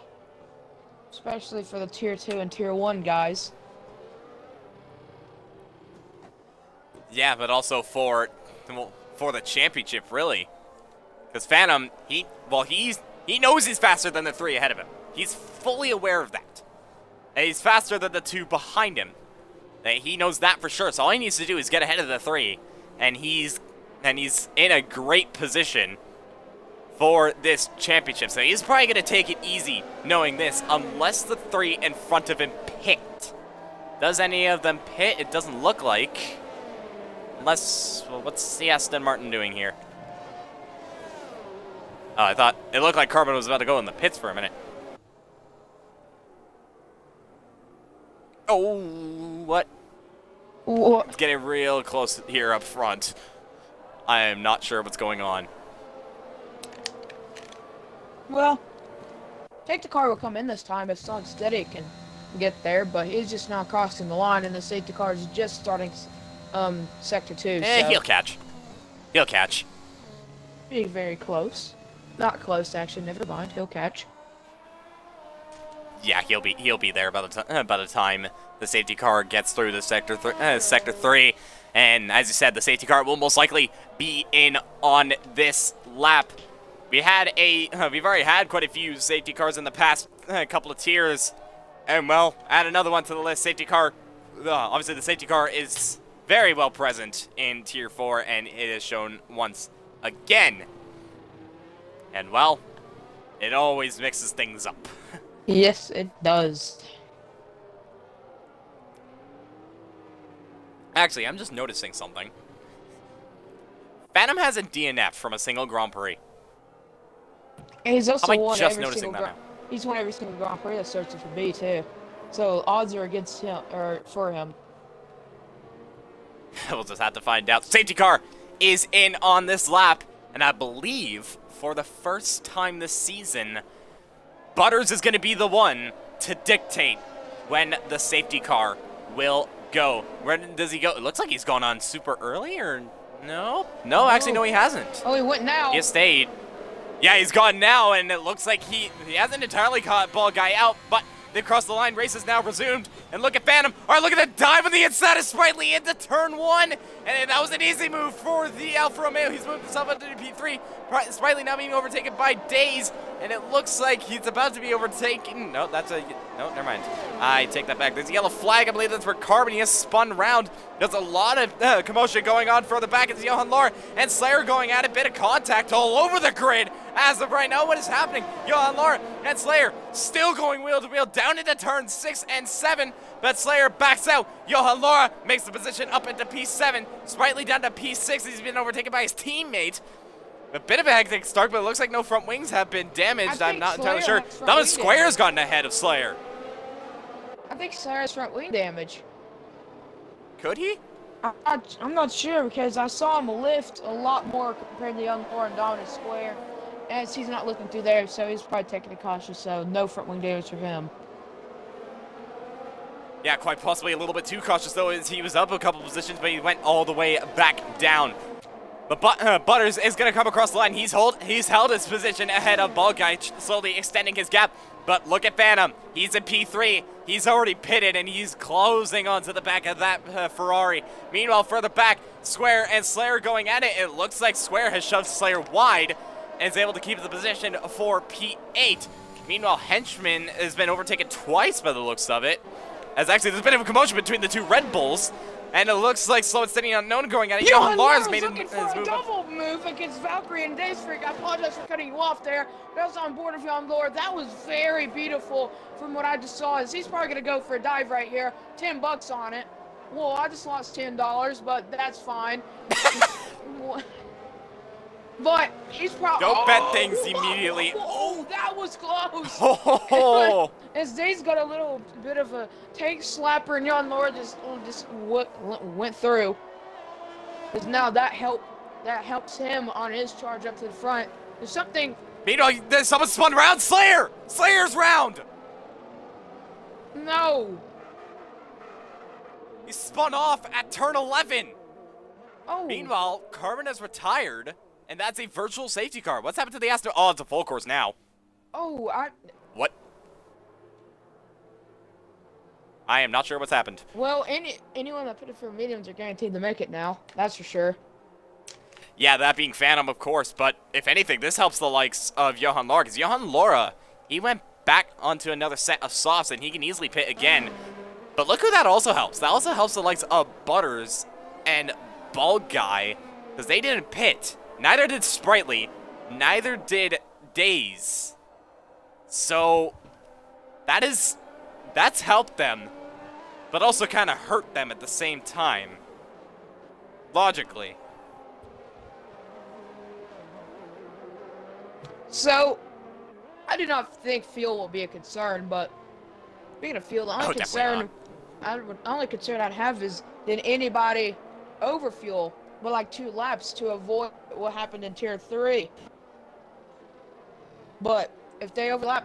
especially for the Tier 2 and Tier 1 guys. Yeah, but also for the championship, really. Because Phantom, he knows he's faster than the 3 ahead of him. He's fully aware of that. And he's faster than the 2 behind him. He knows that for sure. So all he needs to do is get ahead of the 3, and he's in a great position for this championship. So he's probably going to take it easy knowing this, unless the 3 in front of him pit. Does any of them pit? It doesn't look like. Unless, well, what's the Aston Martin doing here? Oh, I thought it looked like Carbon was about to go in the pits for a minute. Oh, what? What? It's getting real close here up front. I am not sure what's going on. Well, safety car will come in this time if Son Steady can get there, but he's just now crossing the line, and the safety car is just starting Sector 2. So He'll catch. He'll catch. be very close. Not close, actually. Never mind. He'll catch. Yeah, he'll be there by the time the safety car gets through the sector 3, and as you said, the safety car will most likely be in on this lap. We've already had quite a few safety cars in the past couple of tiers, and well, add another one to the list. Safety car, obviously the safety car is very well present in Tier 4, and it is shown once again. And well, it always mixes things up. Yes, it does. Actually, I'm just noticing something. Phantom has a DNF from a single Grand Prix. And he's also How am I won just every noticing single that now? He's won every single Grand Prix that starts with a B too. So odds are against him or for him. We'll just have to find out. Safety car is in on this lap, and I believe for the first time this season, Butters is going to be the one to dictate when the safety car will go. Where does he go? It looks like he's gone on super early, or no? No, actually, no, he hasn't. Oh, he went now. He has stayed. Yeah, he's gone now, and it looks like he hasn't entirely caught ball guy out, but they've crossed the line. Race is now resumed. And look at Phantom. All right, look at the dive on the inside of Sprightly into turn 1. And that was an easy move for the Alfa Romeo. He's moved himself up to P3. Sprightly now being overtaken by Days. And it looks like he's about to be overtaken. No, no, never mind. I take that back. There's a yellow flag. I believe that's where Carbon. He has spun round. There's a lot of commotion going on further back. It's Johan Lahr and Slayer going at it. Bit of contact all over the grid. As of right now, what is happening? Johan Lahr and Slayer still going wheel to wheel down into turns 6 and 7. But Slayer backs out. Johan Lahr makes the position up into P7. Sprightly down to P6. He's been overtaken by his teammate. A bit of a hectic start, but it looks like no front wings have been damaged. I'm not entirely sure. That was Square's gotten ahead of Slayer. I think Slayer's front wing damage. Could he? I'm not sure because I saw him lift a lot more compared to Young Law and Dominant Square. And he's not looking through there, so he's probably taking it cautious, so no front wing damage for him. Yeah, quite possibly a little bit too cautious, though, as he was up a couple positions, but he went all the way back down. But Butters is going to come across the line. He's held his position ahead of Ball Guy, slowly extending his gap. But look at Phantom. He's in P3. He's already pitted, and he's closing onto the back of that Ferrari. Meanwhile, further back, Square and Slayer going at it. It looks like Square has shoved Slayer wide and is able to keep the position for P8. Meanwhile, Henchman has been overtaken twice by the looks of it. As actually, there's been a commotion between the two Red Bulls. And it looks like Slow and Steady Unknown going at it. Johan Lahr's made his move. Double move against Valkyrie and Days Freak. I apologize for cutting you off there. But I was on board with Johan Lahr. That was very beautiful from what I just saw. As he's probably going to go for a dive right here. $10 on it. Well, I just lost $10, but that's fine. But he's probably. Don't bet things immediately. Oh, that was close. Oh, As Dave's got a little bit of a tank slapper, and Jan Laura just went through. Because now that helps him on his charge up to the front. There's something. meanwhile, someone spun around. Slayer! Slayer's round! No. He spun off at turn 11. Oh. Meanwhile, Carmen has retired, and that's a virtual safety car. What's happened to the Astro? Oh, it's a full course now. Oh, What? I am not sure what's happened. Well, anyone that put it for mediums are guaranteed to make it now. That's for sure. Yeah, that being Phantom, of course, but if anything, this helps the likes of Johan Laura, because Johan Laura, he went back onto another set of softs, and he can easily pit again. But look who that also helps. That also helps the likes of Butters and Bald Guy, because they didn't pit. Neither did Sprightly. Neither did Daze. So, that's helped them, but also kind of hurt them at the same time. Logically. So, I do not think fuel will be a concern, but speaking of fuel, the only concern I'd have is, did anybody overfuel with like 2 laps to avoid what happened in Tier 3? But if they overfuel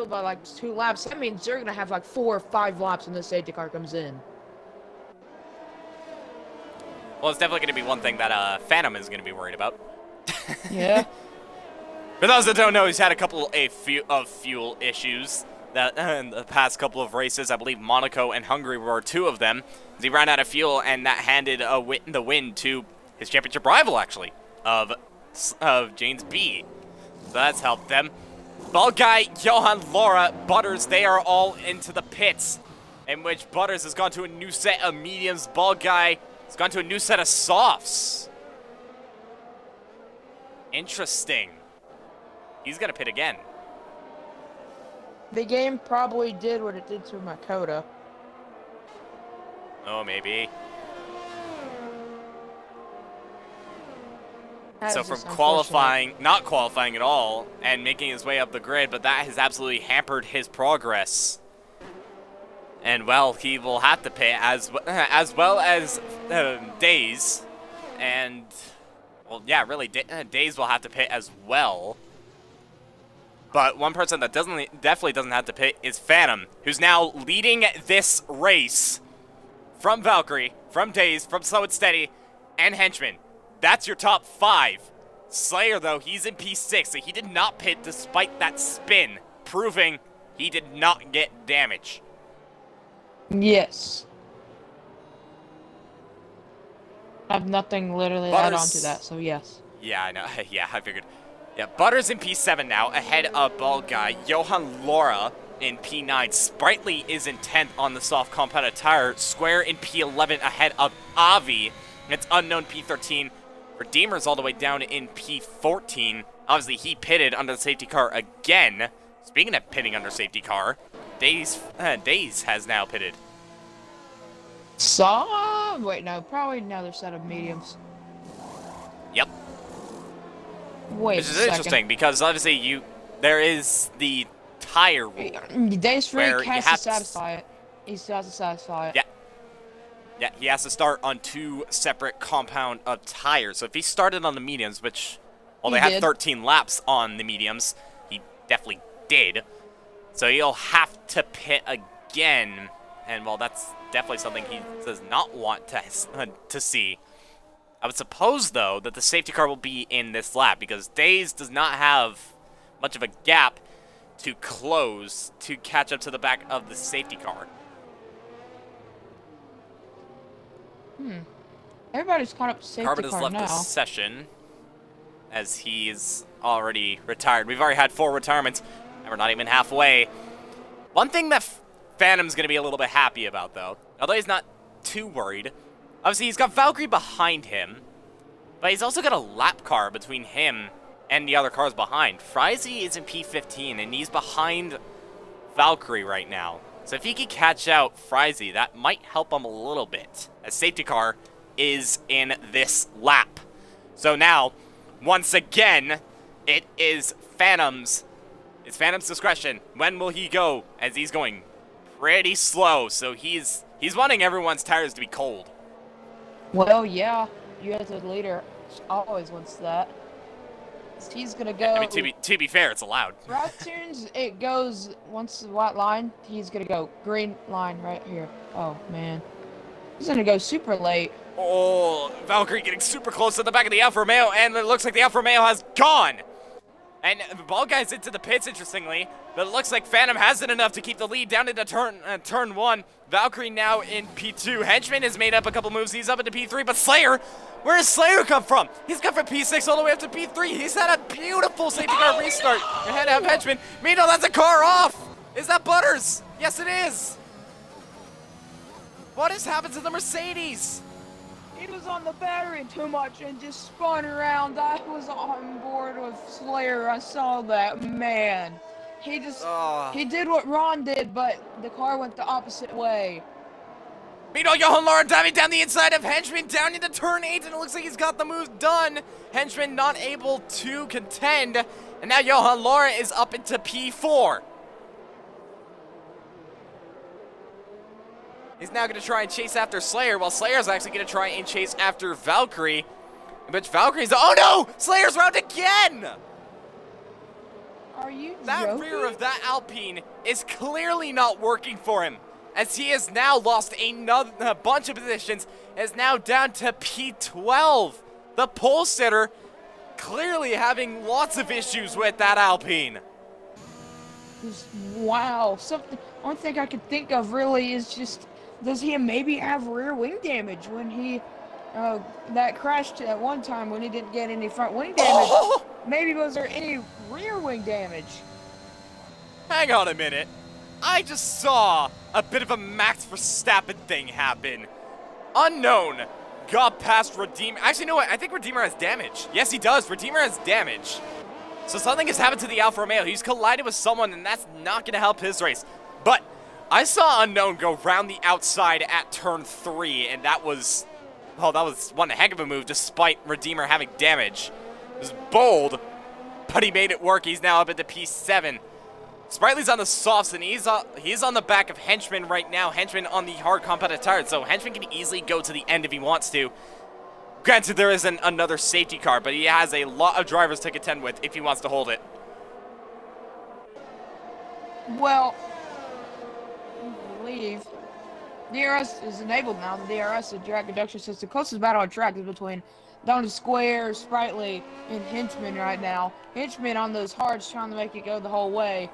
by like 2 laps, that means they're gonna have like 4 or 5 laps when the safety car comes in. Well, it's definitely going to be one thing that Phantom is going to be worried about. Yeah. For those that don't know, he's had a couple of fuel issues that in the past couple of races. I believe Monaco and Hungary were 2 of them. He ran out of fuel, and that handed the win to his championship rival, actually, of James B. So that's helped them. Bald Guy, Johan Laura, Butters, they are all into the pits, in which Butters has gone to a new set of mediums. Bald Guy has gone to a new set of softs. Interesting. He's going to pit again. The game probably did what it did to Makoto. Oh, maybe. So from not qualifying at all, and making his way up the grid, but that has absolutely hampered his progress. And, well, he will have to pit as well as Daze. And, well, yeah, really, Daze will have to pit as well. But one person that definitely doesn't have to pit is Phantom, who's now leading this race from Valkyrie, from Daze, from Slow and Steady, and Henchman. That's your top 5. Slayer, though, he's in P6, so he did not pit despite that spin, proving he did not get damage. Yes. I have nothing literally to add on to that, so yes. Yeah, I know. Yeah, I figured. Yeah, Butters in P7 now, ahead of Bald Guy. Johan Laura in P9. Sprightly is in 10th on the soft compounded tire. Square in P11 ahead of Avi. It's Unknown P13. Redeemer's all the way down in P14. Obviously, he pitted under the safety car again. Speaking of pitting under safety car, Daze has now pitted. Wait, no, probably another set of mediums. Yep. Wait Which is interesting because obviously there is the tire rule. Daze Freak has to satisfy it. He still has to satisfy it. Yeah. Yeah, he has to start on 2 separate compound of tires. So if he started on the mediums, which, well, they had 13 laps on the mediums, he definitely did. So he'll have to pit again. And, well, that's definitely something he does not want to see. I would suppose, though, that the safety car will be in this lap because Daze does not have much of a gap to close to catch up to the back of the safety car. Everybody's caught up to safety Carbon car has left now. the session as he's already retired. We've already had 4 retirements, and we're not even halfway. One thing that Phantom's going to be a little bit happy about, though, although he's not too worried, obviously he's got Valkyrie behind him, but he's also got a lap car between him and the other cars behind. Frizy is in P15, and he's behind Valkyrie right now. So if he can catch out Frizy, that might help him a little bit. A safety car is in this lap. So now, once again, it is Phantom's. It's Phantom's discretion. When will he go? As he's going pretty slow, so he's wanting everyone's tires to be cold. Well, yeah, you as a leader always wants that. He's gonna go. I mean, to be fair, it's allowed. Route tunes, it goes once the white line. He's gonna go green line right here. Oh man, he's gonna go super late. Oh, Valkyrie getting super close to the back of the Alfa Romeo, and it looks like the Alfa Romeo has gone. And the ball guy's into the pits, interestingly, but it looks like Phantom has it enough to keep the lead down into turn 1. Valkyrie now in P2. Henchman has made up a couple moves. He's up into P3, but Slayer, where does Slayer come from? He's come from P6 all the way up to P3. He's had a beautiful safety car restart ahead of Henchman. Meanwhile, that's a car off. Is that Butters? Yes, it is. What has happened to the Mercedes? He was on the battery too much and just spun around. I was on board with Slayer. I saw that. Man, he just he did what Ron did, but the car went the opposite way. Meanwhile, Johan Laura diving down the inside of Henchman down into turn 8, and it looks like he's got the move done. Henchman not able to contend, and now Johan Laura is up into P4. He's now going to try and chase after Slayer, while Slayer's actually going to try and chase after Valkyrie. But Valkyrie's, oh no! Slayer's round again! Are you That joking? rear of that Alpine is clearly not working for him, as he has now lost a bunch of positions, is now down to P12. The pole sitter clearly having lots of issues with that Alpine. Wow, something. One thing I could think of really is just, does he maybe have rear wing damage when he that crashed at one time when he didn't get any front wing damage? Oh! Maybe was there any rear wing damage? Hang on a minute. I just saw a bit of a Max Verstappen thing happen. Unknown got past Redeemer. Actually, you know what? I think Redeemer has damage. Yes, he does. Redeemer has damage. So something has happened to the Alfa Romeo. He's collided with someone, and that's not going to help his race. But I saw Unknown go round the outside at turn 3, and that was, well, that was one heck of a move despite Redeemer having damage. It was bold, but he made it work. He's now up into P7. Sprightly's on the softs, and he's on the back of Henchman right now. Henchman on the hard competitive tires, so Henchman can easily go to the end if he wants to. Granted, there isn't another safety car, but he has a lot of drivers to contend with if he wants to hold it. Well, I believe DRS is enabled now. The DRS, the drag reduction system. The closest battle on track is between Down to Square, Sprightly, and Henchman right now. Henchman on those hards trying to make it go the whole way.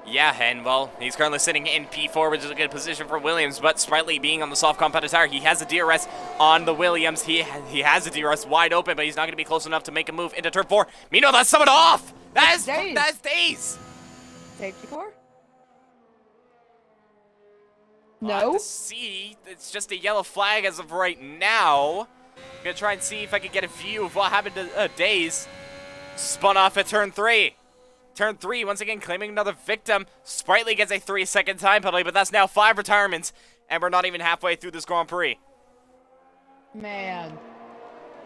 Yeah, and well, he's currently sitting in P4, which is a good position for Williams, but Sprightly being on the soft competitive tire, he has a DRS on the Williams. He has a DRS wide open, but he's not going to be close enough to make a move into turn 4. Meanwhile, that's someone off! That's Days! Safety car? We'll No. have to see. It's just a yellow flag as of right now. I'm going to try and see if I can get a view of what happened to Days. Spun off at turn 3. Turn 3, once again, claiming another victim. Sprightly gets a 3-second time penalty, but that's now 5 retirements, and we're not even halfway through this Grand Prix. Man.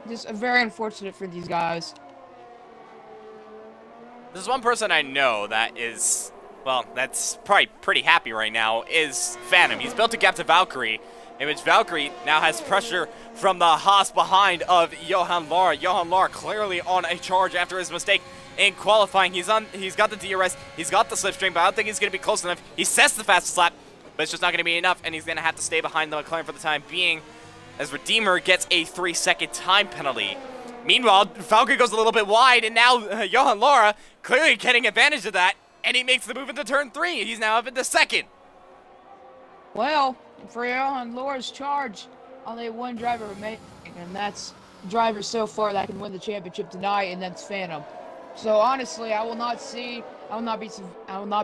Just very unfortunate for these guys. There's one person I know that is, well, that's probably pretty happy right now, is Phantom. He's built a gap to Valkyrie, in which Valkyrie now has pressure from the Haas behind of Johan Lahr. Johan Lahr clearly on a charge after his mistake in qualifying. He's got the DRS, he's got the slipstream, but I don't think he's going to be close enough. He sets the fastest lap, but it's just not going to be enough, and he's going to have to stay behind the McLaren for the time being, as Redeemer gets a 3-second time penalty. Meanwhile, Valkyrie goes a little bit wide, and now Johan Lahr clearly getting advantage of that, and he makes the move into turn 3. He's now up into 2nd. Well, for Johan Lahr's charge, only one driver remaining, and that's driver so far that can win the championship tonight, and that's Phantom. So honestly, I will not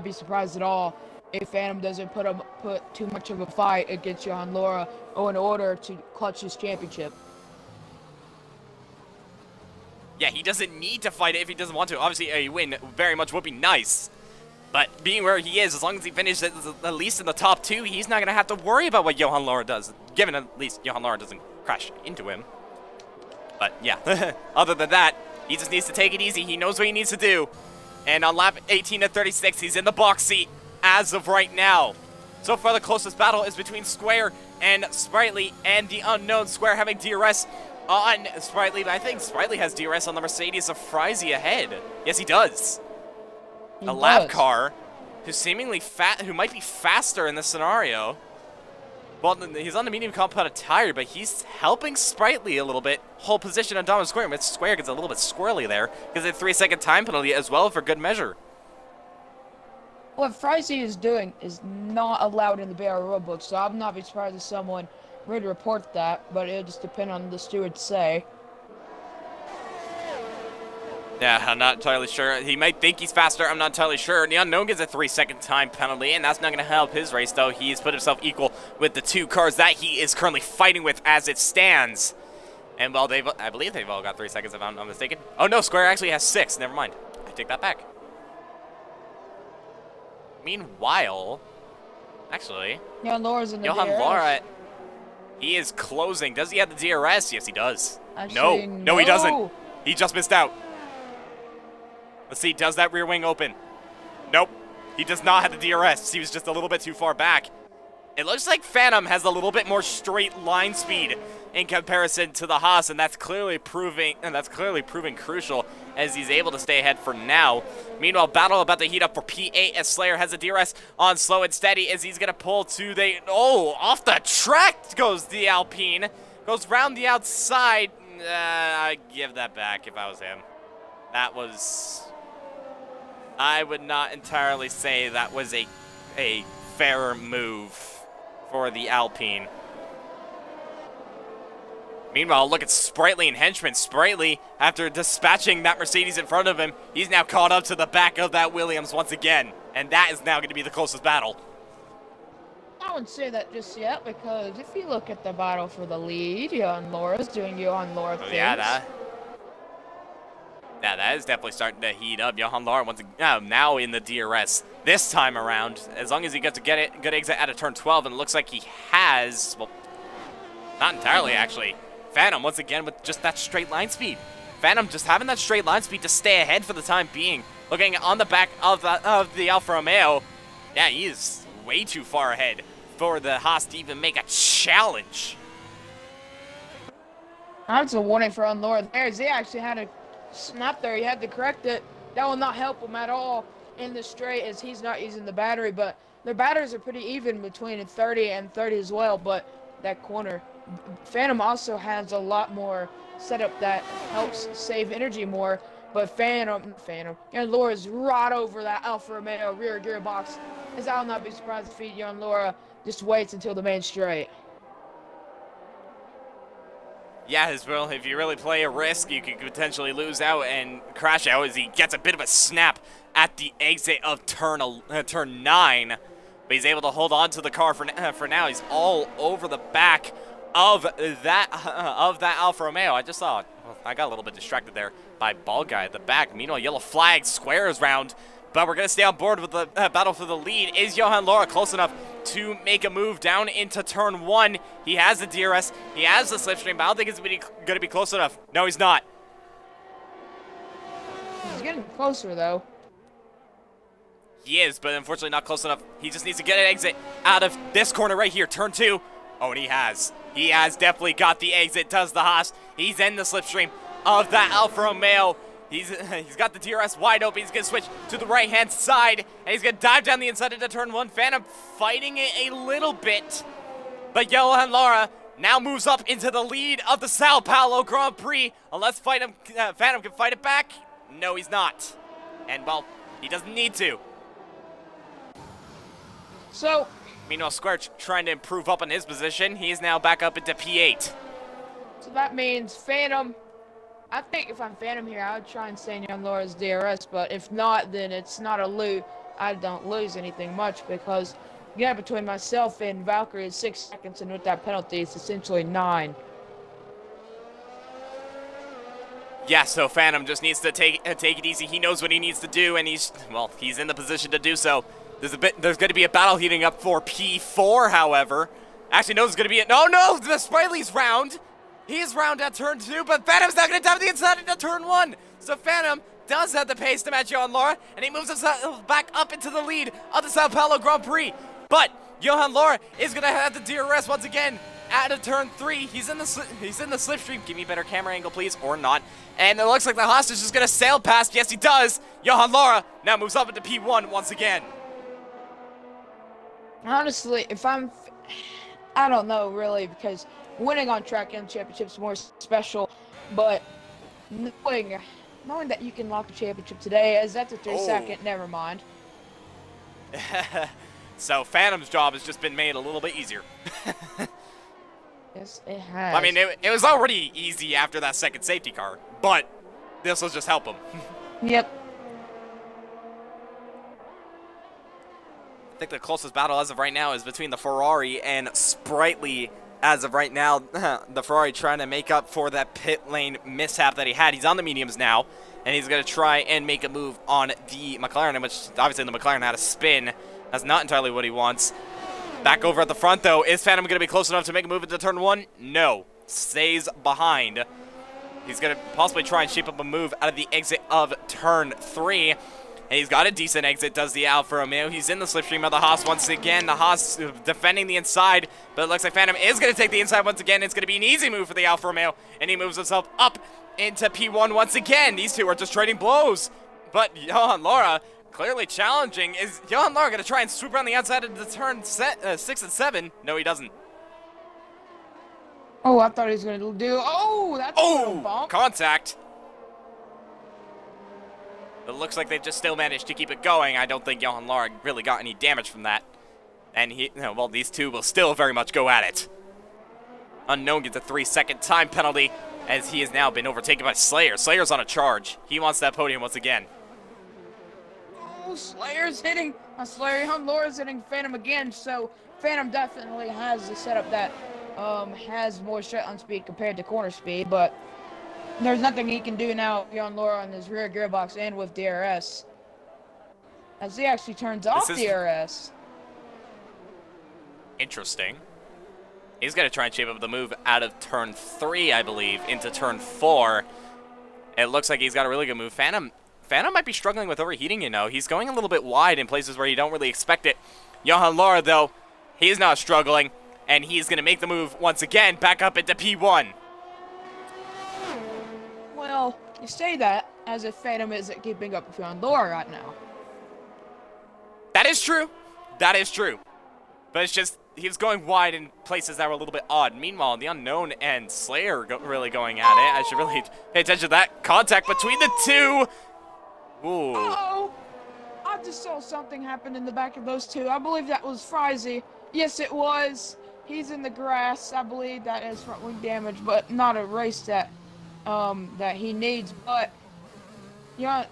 be surprised at all if Phantom doesn't put too much of a fight against Johan Lahr in order to clutch his championship. Yeah, he doesn't need to fight it if he doesn't want to. Obviously, a win very much would be nice. But being where he is, as long as he finishes at least in the top 2, he's not going to have to worry about what Johan Laura does, given at least Johan Laura doesn't crash into him. But yeah, other than that, he just needs to take it easy. He knows what he needs to do. And on lap 18 to 36, he's in the box seat as of right now. So far, the closest battle is between Square and Sprightly, and the unknown Square having DRS on Sprightly. But I think Sprightly has DRS on the Mercedes of Frizy ahead. Yes, he does. A lap car who's seemingly who might be faster in this scenario. Well, he's on the medium compounded tire, but he's helping Sprightly a little bit. Hold position on Dominant Square, but Square gets a little bit squirrely there because of a 3-second time penalty as well for good measure. What Frizy is doing is not allowed in the BRL rulebook, so I'm not be surprised if someone were to report that, but it'll just depend on the steward's say. Yeah, I'm not entirely sure. He might think he's faster. I'm not entirely sure. The unknown gets a 3-second time penalty, and that's not going to help his race, though. He's put himself equal with the 2 cars that he is currently fighting with as it stands. And, well, I believe they've all got 3 seconds, if I'm not mistaken. Oh, no, Square actually has 6. Never mind. I take that back. Meanwhile, actually, Johan Laura's in the Johan DRS. Laura, he is closing. Does he have the DRS? Yes, he does. Actually, no, he doesn't. He just missed out. Let's see, does that rear wing open? Nope. He does not have the DRS. He was just a little bit too far back. It looks like Phantom has a little bit more straight line speed in comparison to the Haas, and that's clearly proving crucial as he's able to stay ahead for now. Meanwhile, battle about to heat up for P8 as Slayer has a DRS on slow and steady as he's gonna pull to the off the track goes the Alpine, goes round the outside. I'd give that back if I was him. I would not entirely say that was a fairer move for the Alpine. Meanwhile, look at Sprightly and Henchman. Sprightly, after dispatching that Mercedes in front of him, he's now caught up to the back of that Williams once again. And that is now going to be the closest battle. I wouldn't say that just yet, because if you look at the battle for the lead, Johan Laura's doing Johan Laura things. Yeah, that is definitely starting to heat up. Johan Laura now in the DRS this time around. As long as he gets to get it, good exit out of turn 12, and it looks like he has, well, not entirely actually. Phantom once again with just that straight line speed. Phantom just having that straight line speed to stay ahead for the time being. Looking on the back of the Alfa Romeo, yeah, he is way too far ahead for the Haas to even make a challenge. That's a warning for Johan Laura there. He actually had a snap there. He had to correct it. That will not help him at all in the straight as he's not using the battery, but their batteries are pretty even between 30 and 30 as well, but that corner. Phantom also has a lot more setup that helps save energy more, but Phantom, Johan Laura's right over that Alfa Romeo rear gearbox, as I'll not be surprised if Johan Laura just waits until the main straight. Yeah, as well, if you really play a risk, you could potentially lose out and crash out as he gets a bit of a snap at the exit of turn 9. But he's able to hold on to the car for now. He's all over the back of that Alfa Romeo. I just saw it. Well, I got a little bit distracted there by Ball Guy at the back. Meanwhile, yellow flag squares round. But we're going to stay on board with the battle for the lead. Is Johan Laura close enough to make a move down into turn 1? He has the DRS. He has the slipstream, but I don't think it's going to be close enough. No, he's not. He's getting closer, though. He is, but unfortunately not close enough. He just needs to get an exit out of this corner right here, turn 2. Oh, and he has. He has definitely got the exit, does the Haas. He's in the slipstream of that Alfa Romeo. He's got the DRS wide open. He's going to switch to the right-hand side, and he's going to dive down the inside into turn 1. Phantom fighting it a little bit, but Johan Laura now moves up into the lead of the São Paulo Grand Prix. Unless Phantom can fight it back. No, he's not. And, well, he doesn't need to. So, meanwhile, Square trying to improve up on his position. He is now back up into P8. So that means Phantom. I think if I'm Phantom here, I would try and stay in Johan Laura's DRS, but if not, then it's not a lose. I don't lose anything much because, yeah, between myself and Valkyrie is 6 seconds, and with that penalty, it's essentially 9. Yeah, so Phantom just needs to take it easy. He knows what he needs to do, and he's in the position to do so. There's going to be a battle heating up for P4, however. Actually, no, there's going to be no, the Spriley's round. He is round at turn 2, but Phantom's not going to dive the inside into turn 1. So Phantom does have the pace to match Johan Laura, and he moves himself back up into the lead of the São Paulo Grand Prix. But Johan Laura is going to have the DRS once again out of turn 3. He's in the slipstream. Give me a better camera angle, please, or not. And it looks like the hostage is going to sail past. Yes, he does. Johan Laura now moves up into P1 once again. Honestly, I don't know really, because winning on track and championship is more special, but knowing that you can lock the championship today, as that's a 3-second, never mind. So Phantom's job has just been made a little bit easier. Yes, it has. I mean, it was already easy after that second safety car, but this will just help him. Yep. I think the closest battle as of right now is between the Ferrari and Sprightly. As of right now, the Ferrari trying to make up for that pit lane mishap that he had. He's on the mediums now, and he's going to try and make a move on the McLaren, which obviously the McLaren had a spin. That's not entirely what he wants. Back over at the front, though. Is Phantom going to be close enough to make a move into turn 1? No. Stays behind. He's going to possibly try and shape up a move out of the exit of turn 3. And he's got a decent exit, does the Alfa Romeo. He's in the slipstream of the Haas once again. The Haas defending the inside, but it looks like Phantom is going to take the inside once again. It's going to be an easy move for the Alfa Romeo, and he moves himself up into P1 once again. These two are just trading blows, but Johan Laura clearly challenging. Is Johan Laura going to try and swoop around the outside of the turn 6 and 7? No, he doesn't. Oh, I thought he was going to do... Oh, that's a little bump. Contact. It looks like they've just still managed to keep it going. I don't think Johan Laura really got any damage from that. And these two will still very much go at it. Unknown gets a 3-second time penalty as he has now been overtaken by Slayer. Slayer's on a charge. He wants that podium once again. Oh, Slayer's hitting. Johan Laura's hitting Phantom again, so Phantom definitely has the setup that has more straight line speed compared to corner speed, but there's nothing he can do now, Johan Laura, on his rear gearbox and with DRS. As he actually turns off DRS. Interesting. He's going to try and shape up the move out of turn 3, I believe, into turn 4. It looks like he's got a really good move. Phantom might be struggling with overheating, you know. He's going a little bit wide in places where you don't really expect it. Johan Laura, though, he's not struggling, and he's going to make the move once again back up into P1. Well, you say that as if Phantom isn't keeping up with Johan Laura right now. That is true. That is true. But it's just, he was going wide in places that were a little bit odd. Meanwhile, the Unknown and Slayer really going at it. I should really pay attention to that contact between the two. Ooh. Uh-oh. I just saw something happen in the back of those two. I believe that was Frizy. Yes, it was. He's in the grass. I believe that is front wing damage, but not a race that he needs. But yeah,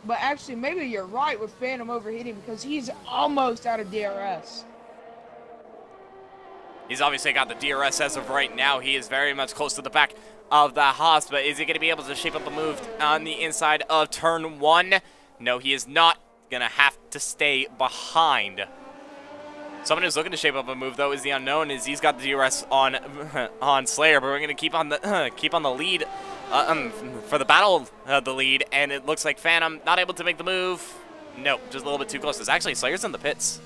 but actually, maybe you're right with Phantom overheating because he's almost out of DRS. He's obviously got the DRS as of right now. He is very much close to the back of the Haas, but is he going to be able to shape up a move on the inside of turn 1? No, he is not going to have to stay behind. Someone who's looking to shape up a move, though, is the Unknown, as he's got the DRS on Slayer, but we're going to keep on the lead for the battle of the lead, and it looks like Phantom not able to make the move. Nope, just a little bit too close. It's actually Slayer's in the pits.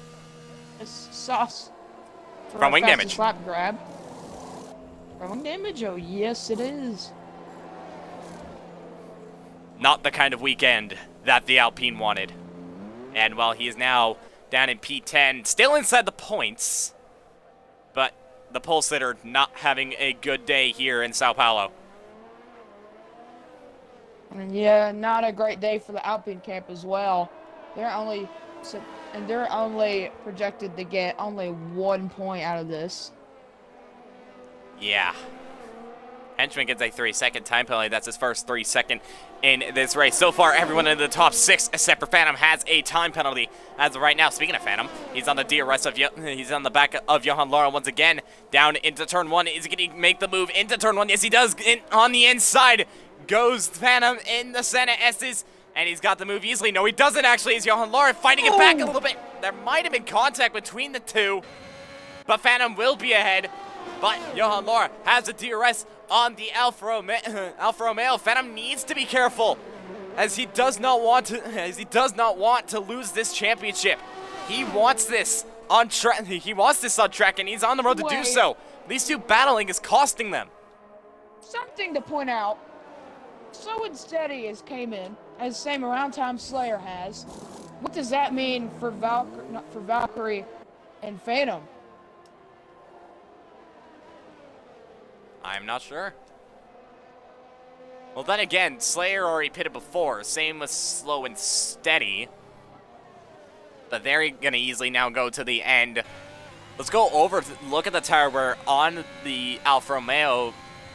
It's sauce. Front wing damage. Slap grab. Front wing damage? Oh, yes, it is. Not the kind of weekend that the Alpine wanted. And while he is now down in P10, still inside the points, but the pole sitter not having a good day here in Sao Paulo. Yeah, not a great day for the Alpine camp as well. They're only projected to get only 1 point out of this. Yeah. Henchman gets a 3-second time penalty. That's his first 3-second in this race. So far, everyone in the top 6 except for Phantom has a time penalty as of right now. Speaking of Phantom, he's on the DRS he's on the back of Johan Laura once again, down into turn 1. Is he going to make the move into turn 1? Yes, he does. On the inside, goes Phantom in the center S's, and he's got the move easily. No, he doesn't actually. It's Johan Laura fighting it back a little bit. There might have been contact between the two, but Phantom will be ahead. But Johan Laura has a DRS on the Alfa Romeo. Phantom needs to be careful, as he does not want to lose this championship. He wants this on track. He wants this on track, and he's on the road to do so. These two battling is costing them. Something to point out. So Unsteady has came in as the same around time Slayer has. What does that mean for Valkyrie and Phantom? I'm not sure. Well, then again, Slayer already pitted before. Same with Slow and Steady. But they're going to easily now go to the end. Let's go over, look at the tire where on the Alfa Romeo,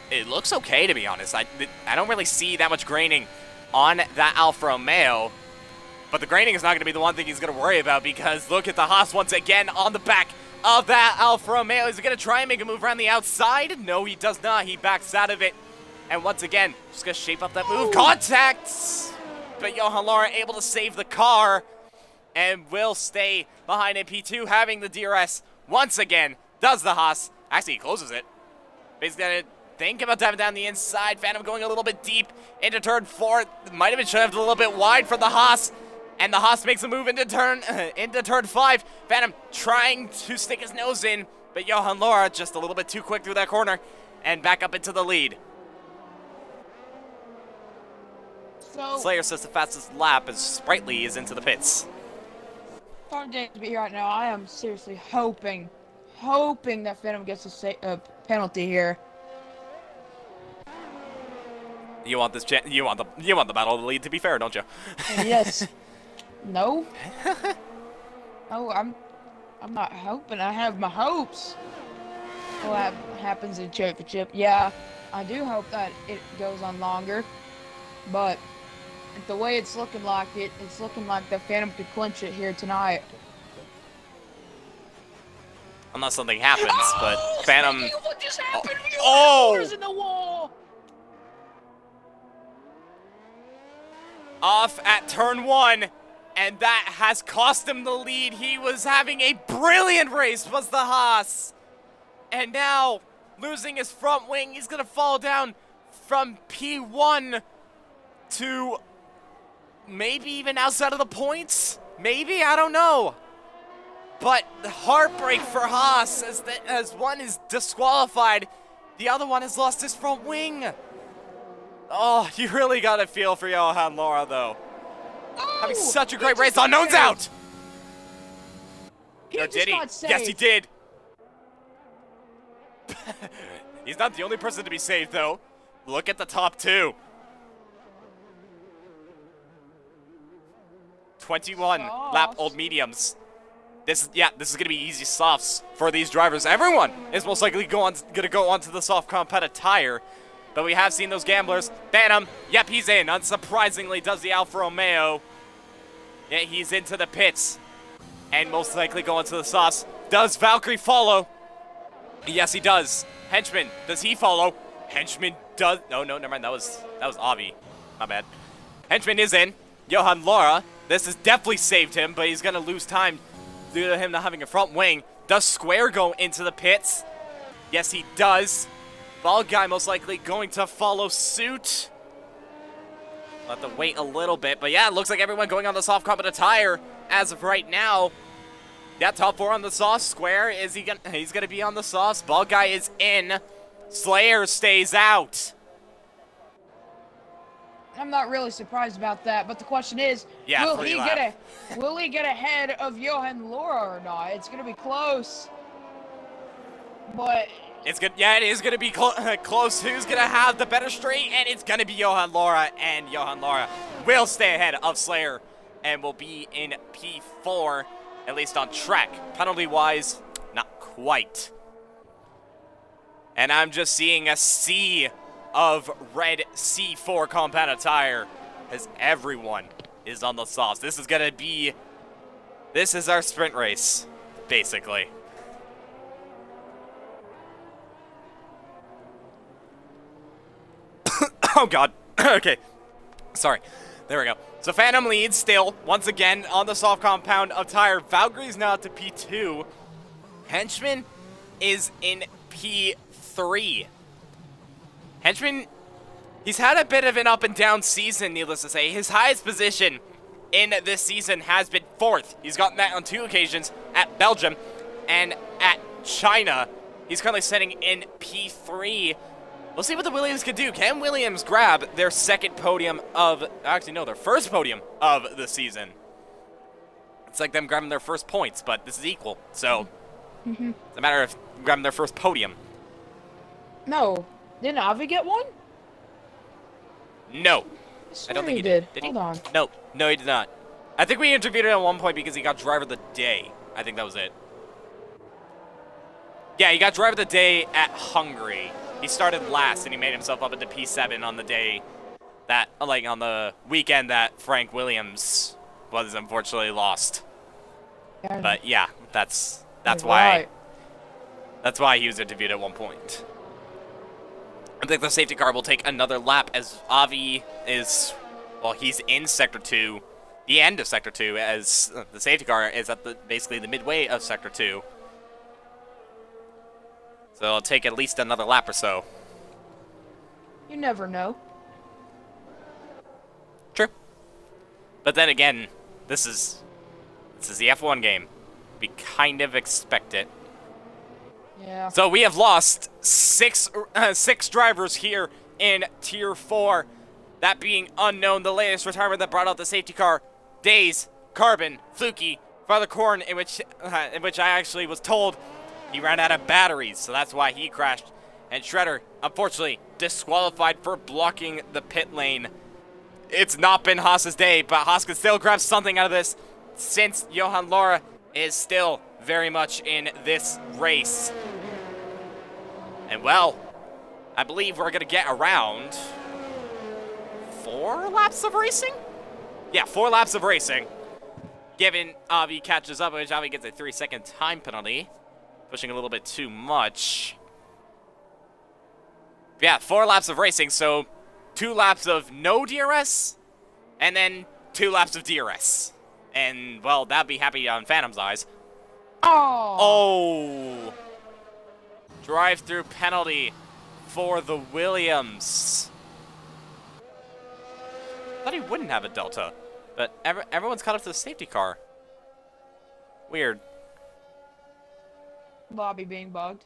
it looks okay, to be honest. I don't really see that much graining on that Alfa Romeo. But the graining is not going to be the one thing he's going to worry about, because look at the Haas once again on the back of that Alfa Romeo. Is he going to try and make a move around the outside? No, he does not. He backs out of it. And once again, just going to shape up that move. Contacts! But Johan Laura able to save the car and will stay behind in P2, having the DRS once again. Does the Haas. Actually, he closes it. Basically, going to think about diving down the inside. Phantom going a little bit deep into turn 4. Might have been shoved a little bit wide for the Haas. And the Haas makes a move into turn 5. Phantom trying to stick his nose in, but Johan Laura just a little bit too quick through that corner and back up into the lead. So, Slayer says the fastest lap as Sprightly is into the pits. Hard day to be right now. I am seriously hoping that Phantom gets a penalty here. You want this? You want the battle of the lead, to be fair, don't you? Yes. No. Oh, I'm not hoping. I have my hopes. What happens in championship? Yeah, I do hope that it goes on longer, but the way it's looking like it's looking like the Phantom could clinch it here tonight. Unless something happens, but Phantom. What just happened? Oh! In the wall. Off at turn 1, and that has cost him the lead. He was having a brilliant race, was the Haas. And now, losing his front wing, he's going to fall down from P1 to maybe even outside of the points? Maybe? I don't know. But the heartbreak for Haas as one is disqualified, the other one has lost his front wing. Oh, you really got to feel for Johan Laura, though. Oh, having such a great race. Unknown's out! He No, did he? Yes, he did. He's not the only person to be saved, though. Look at the top 2. 21 lap old mediums. This is gonna be easy softs for these drivers. Everyone is most likely gonna go onto the soft competitive tire. But we have seen those gamblers. Phantom, yep, he's in. Unsurprisingly, does the Alfa Romeo. Yeah, he's into the pits. And most likely going to the sauce. Does Valkyrie follow? Yes, he does. Henchman, does he follow? Henchman does. No, never mind. That was Avi. My bad. Henchman is in. Johan Laura. This has definitely saved him, but he's gonna lose time due to him not having a front wing. Does Square go into the pits? Yes, he does. Ball guy most likely going to follow suit. We'll have to wait a little bit, but yeah, it looks like everyone going on the soft competitive tire as of right now. Yeah, top 4 on the sauce. Square, he's gonna be on the sauce. Ball guy is in. Slayer stays out. I'm not really surprised about that, but the question is, yeah, will he get ahead of Johan Laura or not? It's gonna be close, but it's good. Yeah, it is gonna be close. Who's gonna have the better straight? And it's gonna be Johan Laura, and Johan Laura will stay ahead of Slayer and will be in P4, at least on track. Penalty-wise, not quite. And I'm just seeing a sea of red C4 competitive tire as everyone is on the sauce. This is our sprint race, basically. Oh God. Okay. Sorry. There we go. So Phantom leads still, once again, on the soft compound of tire. Valkyrie's now up to P2. Henchman is in P3. Henchman, he's had a bit of an up and down season, needless to say. His highest position in this season has been 4th. He's gotten that on 2 occasions at Belgium and at China. He's currently sitting in P3. We'll see what the Williams can do. Can Williams grab their second podium of, actually no, their first podium of the season? It's like them grabbing their first points, but this is equal. So, it's a matter of grabbing their first podium. No. Didn't Avi get one? No. I don't think he did. Did he? Hold on. No. No, he did not. I think we interviewed him at one point because he got driver of the day. I think that was it. Yeah, he got driver of the day at Hungary. He started last, and he made himself up into P7 on the day that, like, on the weekend that Frank Williams was unfortunately lost. Yeah. But yeah, that's Right. why he was interviewed at one point. I think the safety car will take another lap as Avi is, well, he's in Sector 2, the end of Sector 2, as the safety car is at basically the midway of Sector 2. So it'll take at least another lap or so. You never know. True. But then again, this is the F1 game. We kind of expect it. Yeah. So we have lost six drivers here in Tier 4. That being Unknown, the latest retirement that brought out the safety car. Days, Carbon, Fluky, Father Korn, in which I actually was told he ran out of batteries, so that's why he crashed. And Shredder, unfortunately, disqualified for blocking the pit lane. It's not been Haas's day, but Haas can still grab something out of this, since Johan Laura is still very much in this race. And well, I believe we're going to get around 4 laps of racing? Yeah, 4 laps of racing. Given Avi catches up, which Avi gets a 3-second time penalty. Pushing a little bit too much. Yeah, 4 laps of racing, so 2 laps of no DRS, and then 2 laps of DRS. And, well, that'd be happy on Phantom's eyes. Oh! Drive-through penalty for the Williams. Thought he wouldn't have a Delta, but everyone's caught up to the safety car. Weird. Lobby being bugged.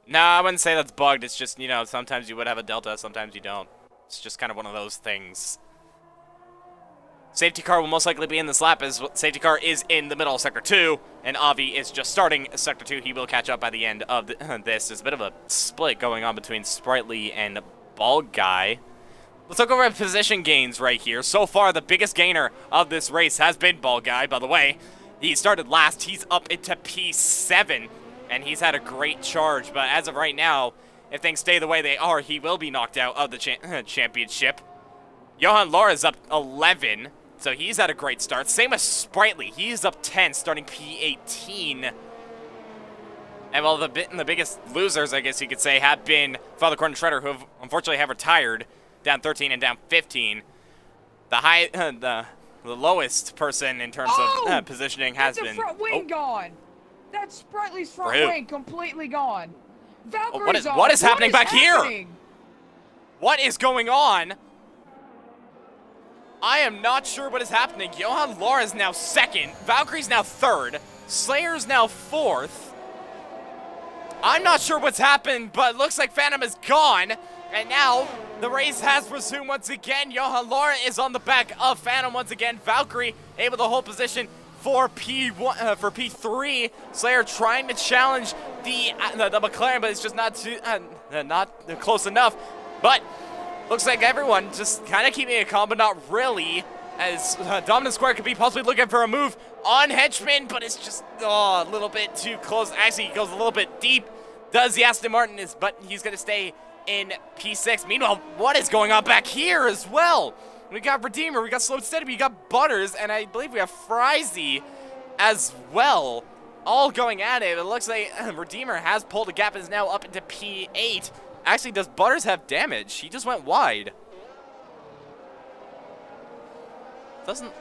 No, I wouldn't say that's bugged. It's just, you know, sometimes you would have a Delta, sometimes you don't. It's just kind of one of those things. Safety car will most likely be in this lap, as safety car is in the middle of Sector 2, and Avi is just starting Sector 2. He will catch up by the end of this. There's a bit of a split going on between Sprightly and Bald Guy. Let's look over at position gains right here. So far, the biggest gainer of this race has been Bald Guy, by the way. He started last. He's up into P7, and he's had a great charge. But as of right now, if things stay the way they are, he will be knocked out of the championship. Johan Laura's up 11, so he's had a great start. Same as Sprightly. He's up 10, starting P18. And well, the biggest losers, I guess you could say, have been Father Korn and Shredder, who have unfortunately have retired, down 13 and down 15. The lowest person in terms of positioning has been. That's the front wing gone. That's Sprightly's front wing completely gone. Valkyrie's what is happening back here? What is going on? I am not sure what is happening. Johan Laura is now 2nd. Valkyrie's now 3rd. Slayer's now 4th. I'm not sure what's happened, but it looks like Phantom is gone. And now the race has resumed once again. Johan Laura is on the back of Phantom once again. Valkyrie able to hold position for P1 for P3. Slayer trying to challenge the McLaren, but it's just not close enough. But looks like everyone just kind of keeping it calm, but not really, as Dominant Square could be possibly looking for a move on Henchman, but it's just a little bit too close. Actually, he goes a little bit deep. Does the Aston Martin, but he's going to stay in P6. Meanwhile, what is going on back here as well? We got Redeemer, we got Slow Steady, we got Butters, and I believe we have Frizy as well, all going at it. It looks like Redeemer has pulled a gap and is now up into P8, Actually, does Butters have damage? He just went wide. Doesn't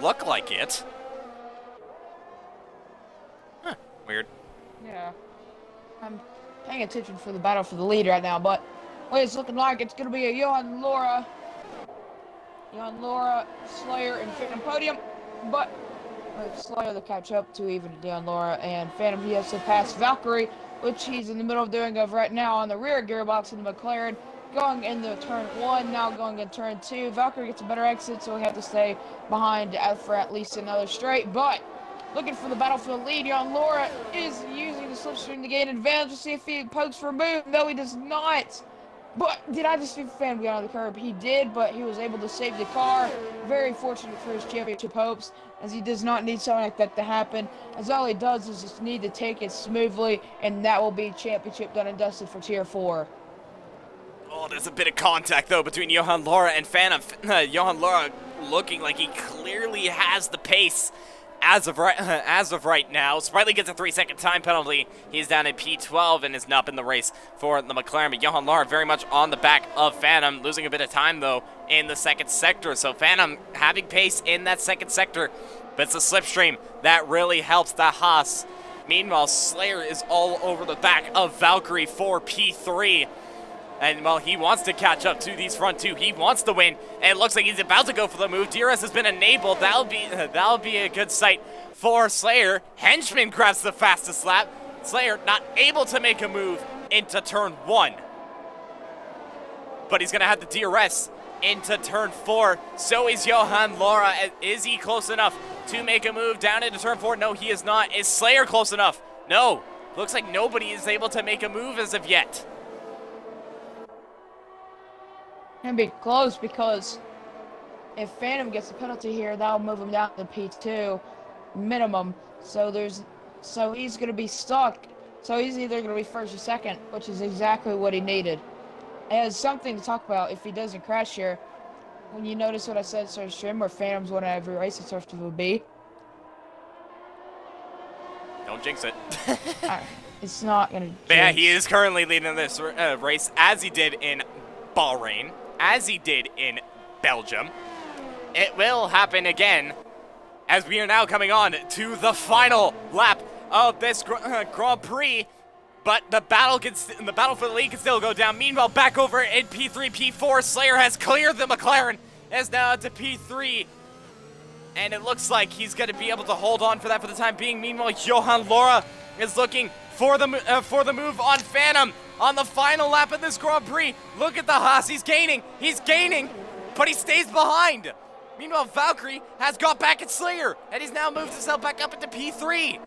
look like it. Huh, weird. Yeah. I'm paying attention for the battle for the lead right now, but what it's looking like, it's going to be a Johan Laura, Slayer, and Phantom podium, but Slayer to catch up to even Johan Laura, and Phantom, he has to pass Valkyrie, which he's in the middle of doing right now on the rear gearbox in the McLaren, going into turn 1, now going in turn 2. Valkyrie gets a better exit, so we have to stay behind for at least another straight, but looking for the battlefield lead. Johan Laura is using the slipstream to gain advantage. We'll see if he pokes for a move. No, he does not. But did I just see Phantom get on the curb? He did, but he was able to save the car. Very fortunate for his championship hopes, as he does not need something like that to happen. As all he does is just need to take it smoothly, and that will be championship done and dusted for Tier 4. Oh, there's a bit of contact, though, between Johan Laura and Phantom. Johan Laura looking like he clearly has the pace as of right now. Sprightly gets a 3-second time penalty. He's down in P12 and is not in the race for the McLaren. But Johan Laura very much on the back of Phantom, losing a bit of time, though, in the second sector. So Phantom having pace in that second sector, but it's the slipstream that really helps the Haas. Meanwhile, Slayer is all over the back of Valkyrie for P3. And, well, he wants to catch up to these front two. He wants to win, and it looks like he's about to go for the move. DRS has been enabled. That'll be a good sight for Slayer. Henchman grabs the fastest lap. Slayer not able to make a move into turn 1. But he's going to have the DRS into turn 4. So is Johan Laura. Is he close enough to make a move down into turn 4? No, he is not. Is Slayer close enough? No. Looks like nobody is able to make a move as of yet. Gonna be close, because if Phantom gets a penalty here, that'll move him down to P2 minimum. So he's gonna be stuck. So he's either gonna be first or second, which is exactly what he needed. As something to talk about, if he doesn't crash here, when you notice what I said, so stream where Phantom's won every race, it starts with a B. Don't jinx it. It's not gonna. But yeah, he is currently leading this race, as he did in Bahrain, as he did in Belgium. It will happen again, as we are now coming on to the final lap of this Grand Prix. But the battle for the lead can still go down. Meanwhile, back over in P3, P4, Slayer has cleared the McLaren, is now to P3. And it looks like he's going to be able to hold on for that for the time being. Meanwhile, Johan Laura is looking for the move on Phantom on the final lap of this Grand Prix. Look at the Haas. He's gaining, but he stays behind. Meanwhile, Valkyrie has got back at Slayer, and he's now moved himself back up into P3.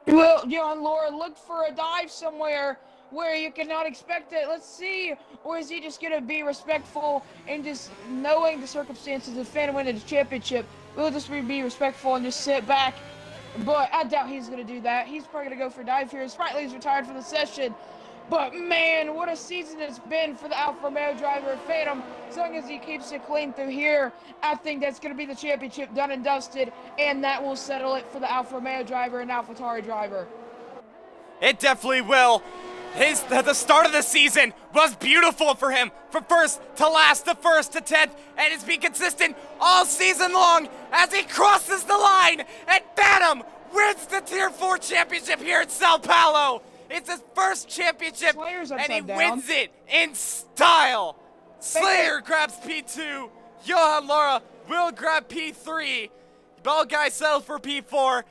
Well, Johan Laura, look for a dive somewhere where you cannot expect it. Let's see. Or is he just going to be respectful and just knowing the circumstances of Phantom winning the championship? We'll just be respectful and just sit back. But I doubt he's going to do that. He's probably going to go for a dive here. Sprightly's retired from the session. But man, what a season it's been for the Alfa Romeo driver, Phantom. As long as he keeps it clean through here, I think that's going to be the championship done and dusted, and that will settle it for the Alfa Romeo driver and AlphaTauri driver. It definitely will. The start of the season was beautiful for him. From first to last, to first to 10th, and it's been consistent all season long as he crosses the line, and Phantom wins the Tier 4 championship here at São Paulo. It's his first championship, and he wins it in style. Slayer grabs P2. Johan Laura will grab P3. Ball guy settled for P4.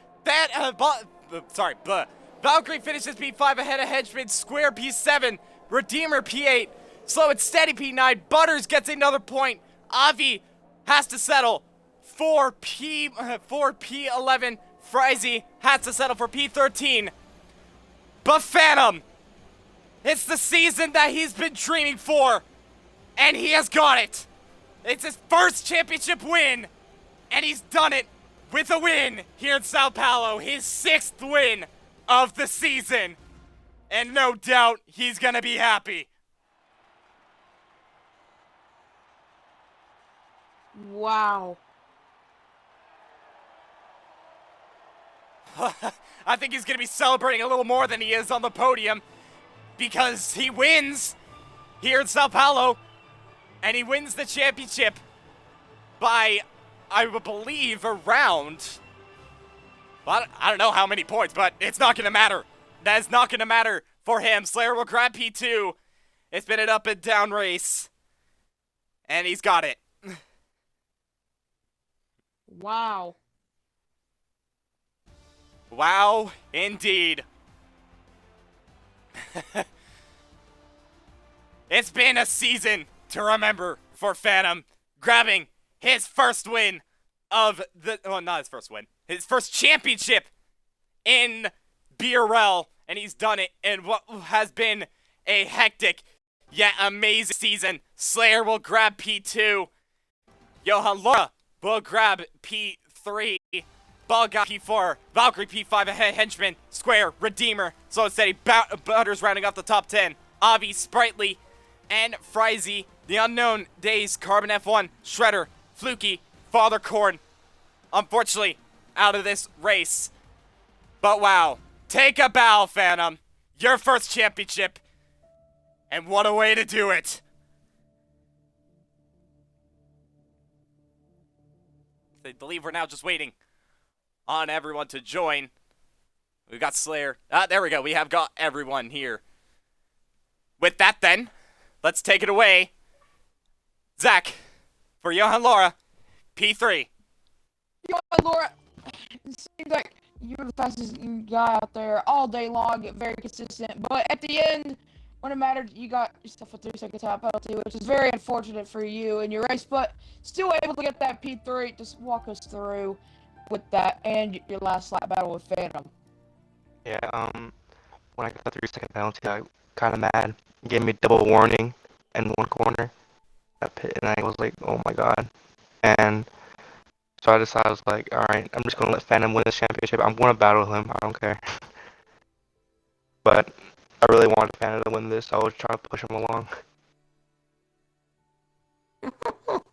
Valkyrie finishes P5 ahead of Hedgeman. Square P7. Redeemer P8. Slow and steady P9. Butters gets another point. Avi has to settle for P11. Frizy has to settle for P13. But Phantom, it's the season that he's been dreaming for, and he has got it. It's his first championship win, and he's done it with a win here in São Paulo, his 6th win of the season. And no doubt he's gonna be happy. Wow. I think he's going to be celebrating a little more than he is on the podium. because he wins here in São Paulo, and he wins the championship by, I would believe, around, well, I don't know how many points, but it's not going to matter. That is not going to matter for him. Slayer will grab P2. It's been an up and down race, and he's got it. Wow. Wow, indeed. It's been a season to remember for Phantom, grabbing his first win of the, well, not his first win, his first championship in BRL, and he's done it in what has been a hectic yet amazing season. Slayer will grab P2, Johan Laura will grab P3, Ball got P4, Valkyrie P5 ahead, Henchman, Square, Redeemer, Slow and Steady, Butters rounding off the top 10, Avi, Sprightly, and Frizy, The Unknown, Days, Carbon F1, Shredder, Fluky, Father Korn, unfortunately, out of this race. But wow, take a bow, Phantom. Your first championship, and what a way to do it. I believe we're now just waiting on everyone to join. We've got Slayer. There we go. We have got everyone here. With that, then, let's take it away. Zach, for Johan Laura, P3. Johan Laura, it seems like you were the fastest guy out there all day long, very consistent. But at the end, when it mattered, you got yourself a 3-second time penalty, which is very unfortunate for you in your race. But still able to get that P3. Just walk us through with that and your last lap battle with Phantom. Yeah, when I got the 3-second penalty, I kind of mad. He gave me double warning in one corner at pit, and I was like, oh my god. And so I decided, I was like, alright, I'm just going to let Phantom win this championship. I'm going to battle him, I don't care. But I really wanted Phantom to win this, so I was trying to push him along.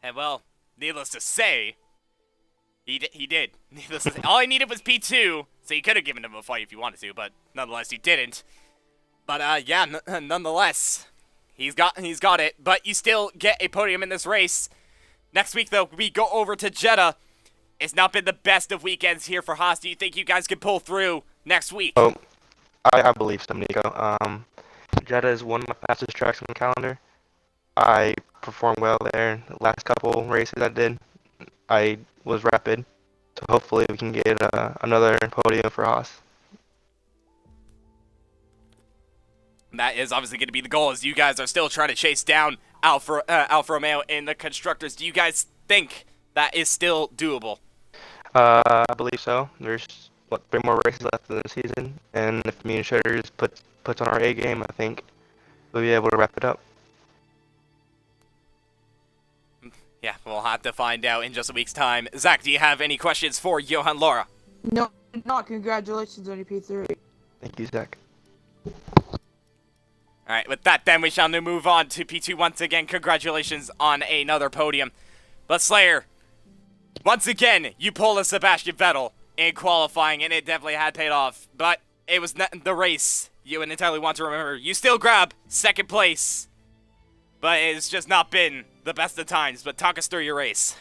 And well, needless to say, he did. Needless to say, all I needed was P2, so you could have given him a fight if you wanted to, but nonetheless, you didn't. But yeah, nonetheless, he's got it. But you still get a podium in this race. Next week, though, we go over to Jeddah. It's not been the best of weekends here for Haas. Do you think you guys can pull through next week? Oh, I believe so, Nico. Jeddah is one of my fastest tracks on the calendar. I performed well there. The last couple races I did, I was rapid. So hopefully we can get another podium for Haas. That is obviously going to be the goal, as you guys are still trying to chase down Alfa Romeo in the Constructors. Do you guys think that is still doable? I believe so. There's, 3 more races left in the season, and if me and Shredders puts on our A game, I think we'll be able to wrap it up. Yeah, we'll have to find out in just a week's time. Zach, do you have any questions for Johan Laura? No, not congratulations on your P3. Thank you, Zach. All right, with that, then, we shall now move on to P2 once again. Congratulations on another podium. But Slayer, once again, you pulled a Sebastian Vettel in qualifying, and it definitely had paid off. But it was not the race you would entirely want to remember. You still grab second place, but it's just not been the best of times. But talk us through your race.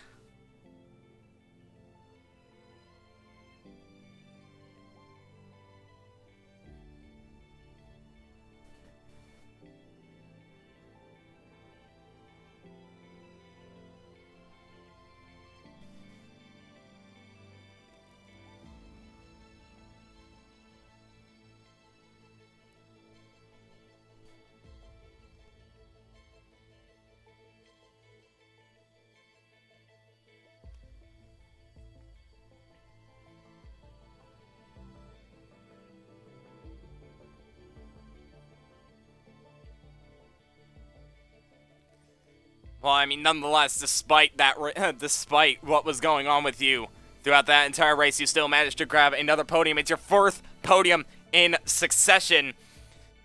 Well, I mean, nonetheless, despite that, despite what was going on with you throughout that entire race, you still managed to grab another podium. It's your 4th podium in succession,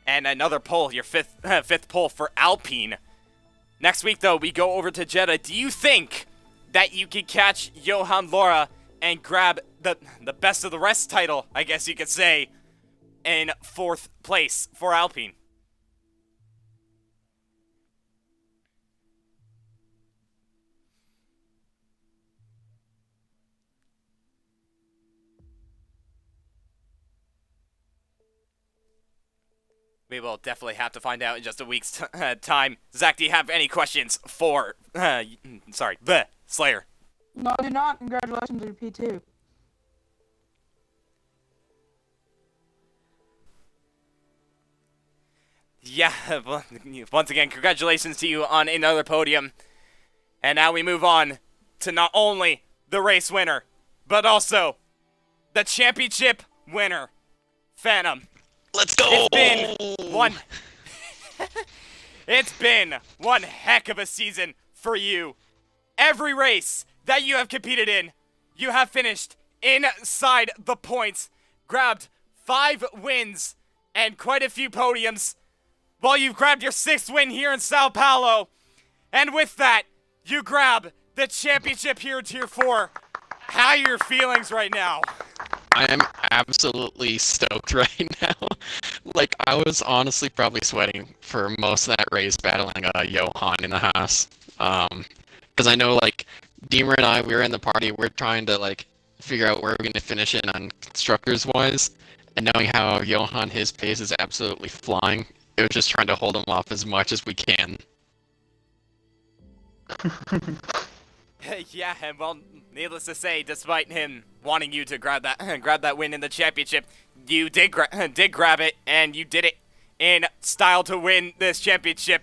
and another pole, your fifth pole for Alpine. Next week, though, we go over to Jeddah. Do you think that you could catch Johan Laura and grab the best of the rest title, I guess you could say, in 4th place for Alpine? We will definitely have to find out in just a week's time. Zach, do you have any questions for, Slayer? No, I do not. Congratulations on your P2. Yeah, once again, congratulations to you on another podium. And now we move on to not only the race winner, but also the championship winner, Phantom. Let's go! It's been one heck of a season for you. Every race that you have competed in, you have finished inside the points, grabbed 5 wins and quite a few podiums, while you've grabbed your 6th win here in São Paulo. And with that, you grab the championship here in Tier 4. How are your feelings right now? I am absolutely stoked right now. Like, I was honestly probably sweating for most of that race battling Johan in the Haas. Because I know, like, Deemer and I, we were in the party, we're trying to, like, figure out where we're going to finish in on constructors-wise. And knowing how Johan, his pace is absolutely flying, it was just trying to hold him off as much as we can. Yeah, and well, needless to say, despite him wanting you to grab that win in the championship, you did grab it, and you did it in style to win this championship.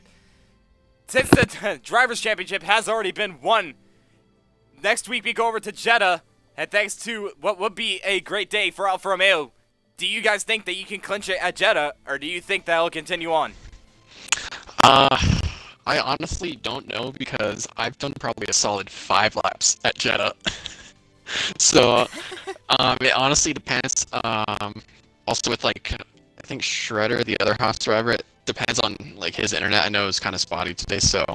Since the Drivers' Championship has already been won, next week we go over to Jeddah, and thanks to what would be a great day for Alfa Romeo, do you guys think that you can clinch it at Jeddah, or do you think that'll continue on? I honestly don't know because I've done probably a solid 5 laps at Jeddah. So, it honestly depends. Also with, like, I think Shredder, the other Haas driver, it depends on, like, his internet. I know it's kind of spotty today, so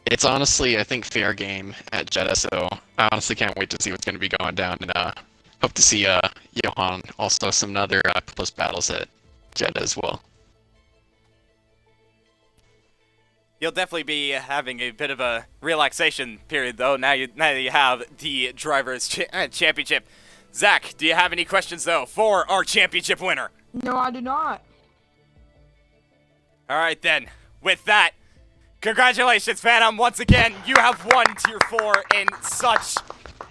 it's honestly, I think, fair game at Jeddah, so I honestly can't wait to see what's going to be going down, and hope to see Johan, also some other close battles at Jeddah as well. You'll definitely be having a bit of a relaxation period, though, now that you have the Drivers' Championship. Zach, do you have any questions, though, for our championship winner? No, I do not. All right, then. With that, congratulations, Phantom. Once again, you have won Tier 4 in such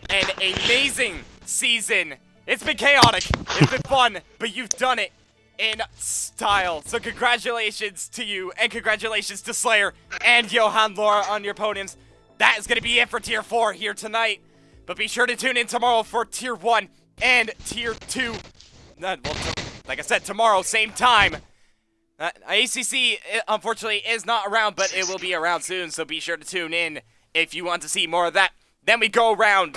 an amazing season. It's been chaotic, it's been fun, but you've done it in style. So congratulations to you, and congratulations to Slayer and Johan Laura on your podiums. That is going to be it for Tier 4 here tonight. But be sure to tune in tomorrow for Tier 1 and Tier 2. Well, like I said, tomorrow, same time. ACC, unfortunately, is not around, but it will be around soon, so be sure to tune in if you want to see more of that. Then we go around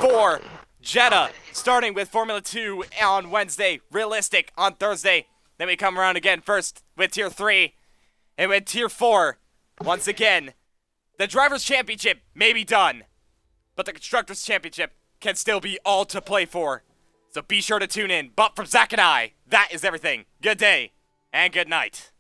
for Jeddah, starting with Formula 2 on Wednesday, Realistic on Thursday. Then we come around again first with Tier 3, and with Tier 4, once again, the Drivers' Championship may be done, but the Constructors' Championship can still be all to play for. So be sure to tune in. But from Zach and I, that is everything. Good day, and good night.